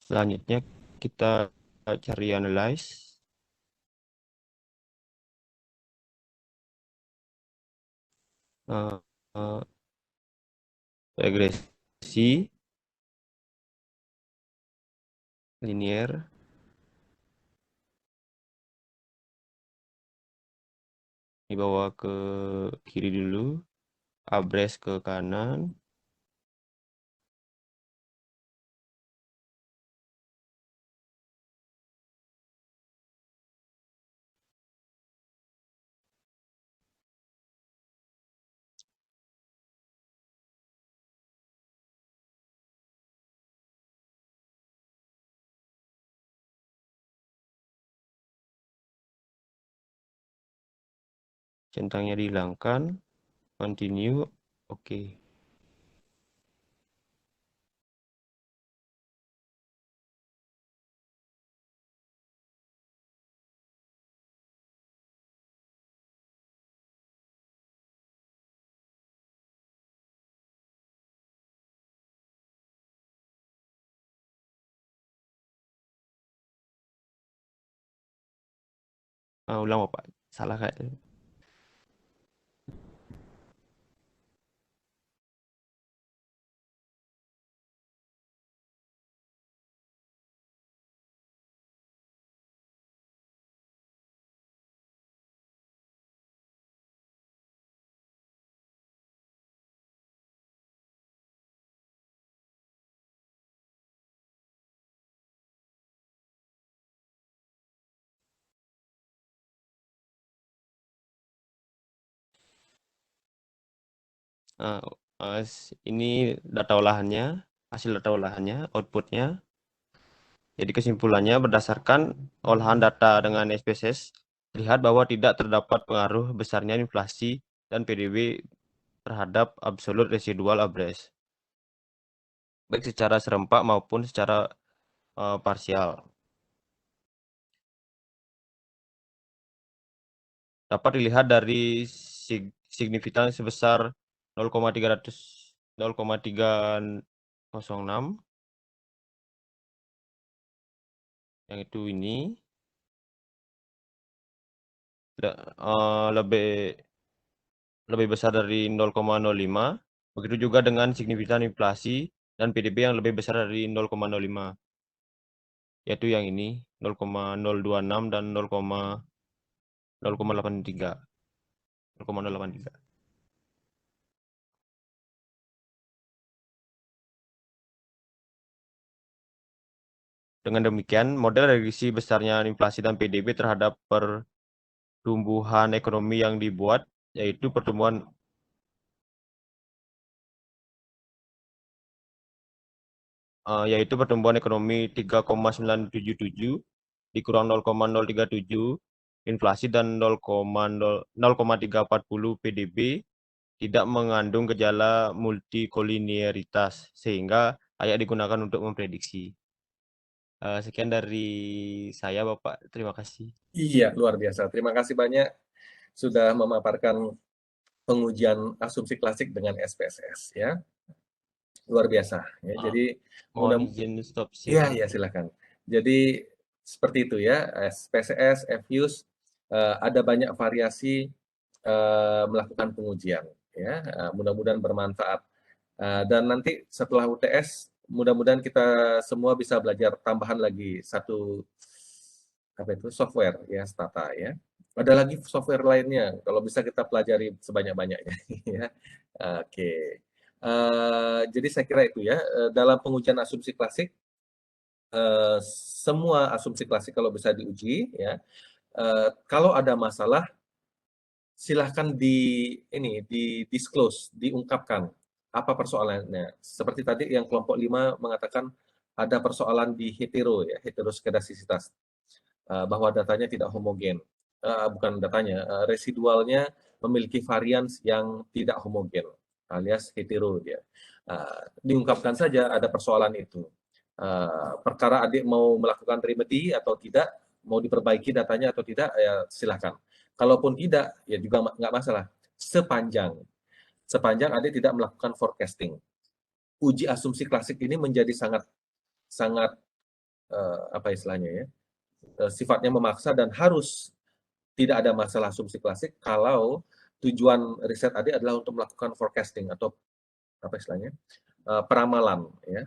Selanjutnya kita cari analyze. Uh, uh, regresi, linear, dibawa ke kiri dulu, average ke kanan, centangnya dihilangkan, continue, oke. Ulang Bapak, salah kayak. Ini data olahannya, hasil data olahannya, outputnya. Jadi kesimpulannya berdasarkan olahan data dengan SPSS, terlihat bahwa tidak terdapat pengaruh besarnya inflasi dan PDB terhadap absolute residual average, baik secara serempak maupun secara parsial. Dapat dilihat dari signifikan sebesar 0,306 yang itu ini lebih besar dari 0,05. Begitu juga dengan signifikan inflasi dan PDB yang lebih besar dari 0,05, yaitu yang ini 0,026 dan 0,083. Dengan demikian, model regresi besarnya inflasi dan PDB terhadap pertumbuhan ekonomi yang dibuat, yaitu pertumbuhan ekonomi 3,977 dikurang 0,037 inflasi dan 0,340 PDB tidak mengandung gejala multikolinearitas sehingga layak digunakan untuk memprediksi. Sekian dari saya Bapak, terima kasih. Iya, luar biasa. Terima kasih banyak sudah memaparkan pengujian asumsi klasik dengan SPSS ya. Luar biasa ya. Jadi mohon izin stop Iya, share. iya silakan. Jadi seperti itu ya, SPSS, FUS ada banyak variasi melakukan pengujian ya. Mudah-mudahan bermanfaat. Dan nanti setelah UTS mudah-mudahan kita semua bisa belajar tambahan lagi satu software ya, Stata ya. Ada lagi software lainnya kalau bisa kita pelajari sebanyak-banyaknya ya. Oke. Jadi saya kira itu ya, dalam pengujian asumsi klasik semua asumsi klasik kalau bisa diuji, ya. Kalau ada masalah, silahkan di-disclose, diungkapkan apa persoalannya. Seperti tadi yang kelompok 5 mengatakan ada persoalan di heteroskedasisitas, bahwa datanya tidak homogen. Bukan datanya, residualnya memiliki varian yang tidak homogen, alias hetero dia. Diungkapkan saja ada persoalan itu. Perkara adik mau melakukan remedi atau tidak, mau diperbaiki datanya atau tidak, ya silahkan. Kalaupun tidak, ya juga nggak masalah. Sepanjang adik tidak melakukan forecasting. Uji asumsi klasik ini menjadi sangat apa istilahnya ya, sifatnya memaksa dan harus tidak ada masalah asumsi klasik kalau tujuan riset adik adalah untuk melakukan forecasting atau apa istilahnya, peramalan ya.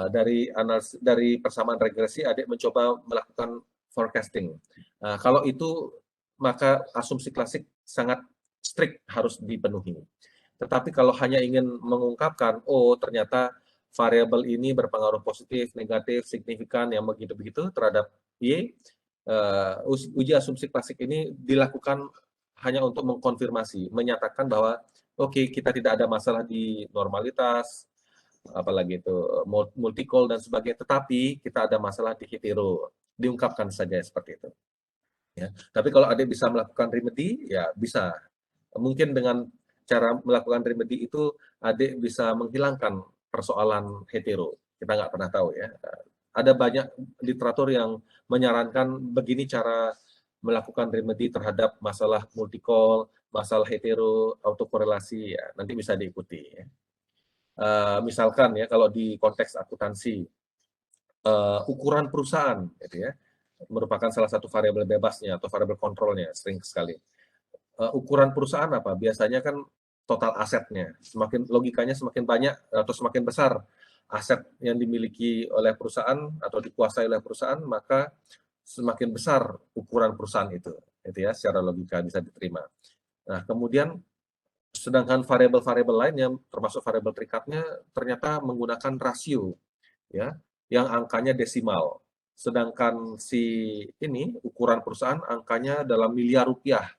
Dari persamaan regresi adik mencoba melakukan forecasting. Kalau itu maka asumsi klasik sangat strict harus dipenuhi. Tetapi kalau hanya ingin mengungkapkan, oh ternyata variabel ini berpengaruh positif, negatif, signifikan, yang begitu-begitu terhadap Y, uji asumsi klasik ini dilakukan hanya untuk mengkonfirmasi, menyatakan bahwa oke, kita tidak ada masalah di normalitas, apalagi itu multicol dan sebagainya, tetapi kita ada masalah di hetero, diungkapkan saja seperti itu. Ya. Tapi kalau adik bisa melakukan remedi, ya bisa. Mungkin dengan cara melakukan remedi itu adik bisa menghilangkan persoalan hetero. Kita nggak pernah tahu ya. Ada banyak literatur yang menyarankan begini cara melakukan remedi terhadap masalah multicol, masalah hetero, autokorelasi, ya nanti bisa diikuti. Ya. Misalkan ya kalau di konteks akuntansi, ukuran perusahaan, gitu ya, merupakan salah satu variabel bebasnya atau variabel kontrolnya sering sekali. Ukuran perusahaan apa? Biasanya kan total asetnya. Semakin logikanya semakin banyak atau semakin besar aset yang dimiliki oleh perusahaan atau dikuasai oleh perusahaan, maka semakin besar ukuran perusahaan itu ya, secara logika bisa diterima. Nah, kemudian sedangkan variabel-variabel lainnya, termasuk variabel terikatnya, ternyata menggunakan rasio, ya, yang angkanya desimal. Sedangkan ukuran perusahaan angkanya dalam miliar rupiah.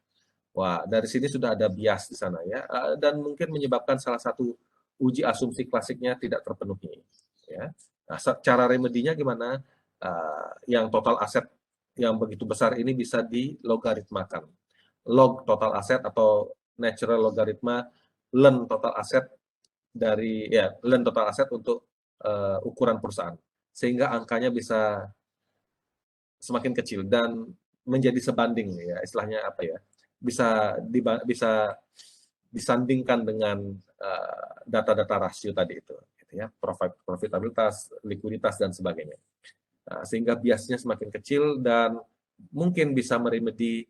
Wah, dari sini sudah ada bias di sana ya, dan mungkin menyebabkan salah satu uji asumsi klasiknya tidak terpenuhi. Ya. Nah, cara remedinya gimana? Yang total aset yang begitu besar ini bisa dilogaritmakan. Log total aset atau natural logaritma ln total aset ln total aset untuk ukuran perusahaan, sehingga angkanya bisa semakin kecil dan menjadi sebanding ya, istilahnya apa ya, bisa disandingkan dengan data-data rasio tadi itu, gitu ya, profitabilitas, likuiditas dan sebagainya. Sehingga biasnya semakin kecil dan mungkin bisa meremedi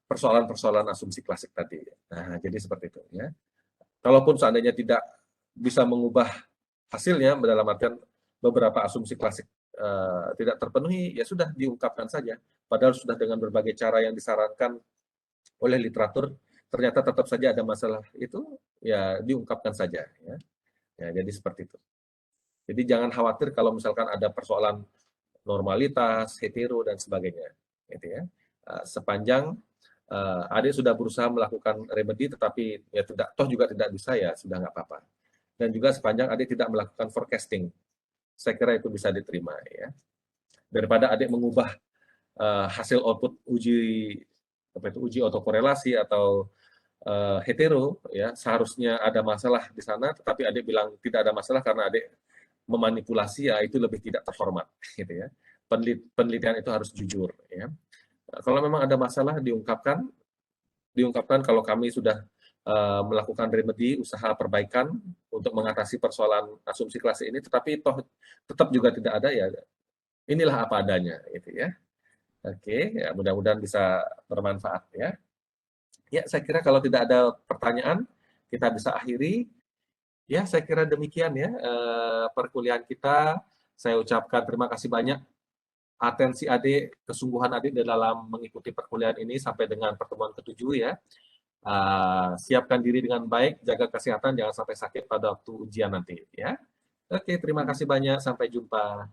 persoalan-persoalan asumsi klasik tadi. Nah, jadi seperti itu ya. Kalaupun seandainya tidak bisa mengubah hasilnya, dalam artian beberapa asumsi klasik tidak terpenuhi, ya sudah diungkapkan saja. Padahal sudah dengan berbagai cara yang disarankan oleh literatur, ternyata tetap saja ada masalah itu, ya diungkapkan saja. Ya, jadi seperti itu. Jadi jangan khawatir kalau misalkan ada persoalan normalitas, hetero dan sebagainya, gitu ya. Sepanjang adik sudah berusaha melakukan remedi, tetapi ya juga tidak bisa, ya sudah nggak apa-apa. Dan juga sepanjang adik tidak melakukan forecasting, saya kira itu bisa diterima ya. Daripada adik mengubah hasil output uji autokorelasi atau hetero, ya seharusnya ada masalah di sana, tetapi adik bilang tidak ada masalah karena adik memanipulasi, ya itu lebih tidak terhormat, gitu ya. Penelitian itu harus jujur, ya. Kalau memang ada masalah diungkapkan kalau kami sudah melakukan remedi, usaha perbaikan untuk mengatasi persoalan asumsi klasik ini, tetapi toh tetap juga tidak ada, ya inilah apa adanya, gitu ya. Oke, ya mudah-mudahan bisa bermanfaat ya. Ya, saya kira kalau tidak ada pertanyaan, kita bisa akhiri. Ya, saya kira demikian ya perkuliahan kita. Saya ucapkan terima kasih banyak atensi adik, kesungguhan adik dalam mengikuti perkuliahan ini sampai dengan pertemuan ke-7 ya. Siapkan diri dengan baik, jaga kesehatan, jangan sampai sakit pada waktu ujian nanti ya. Oke, terima kasih banyak. Sampai jumpa.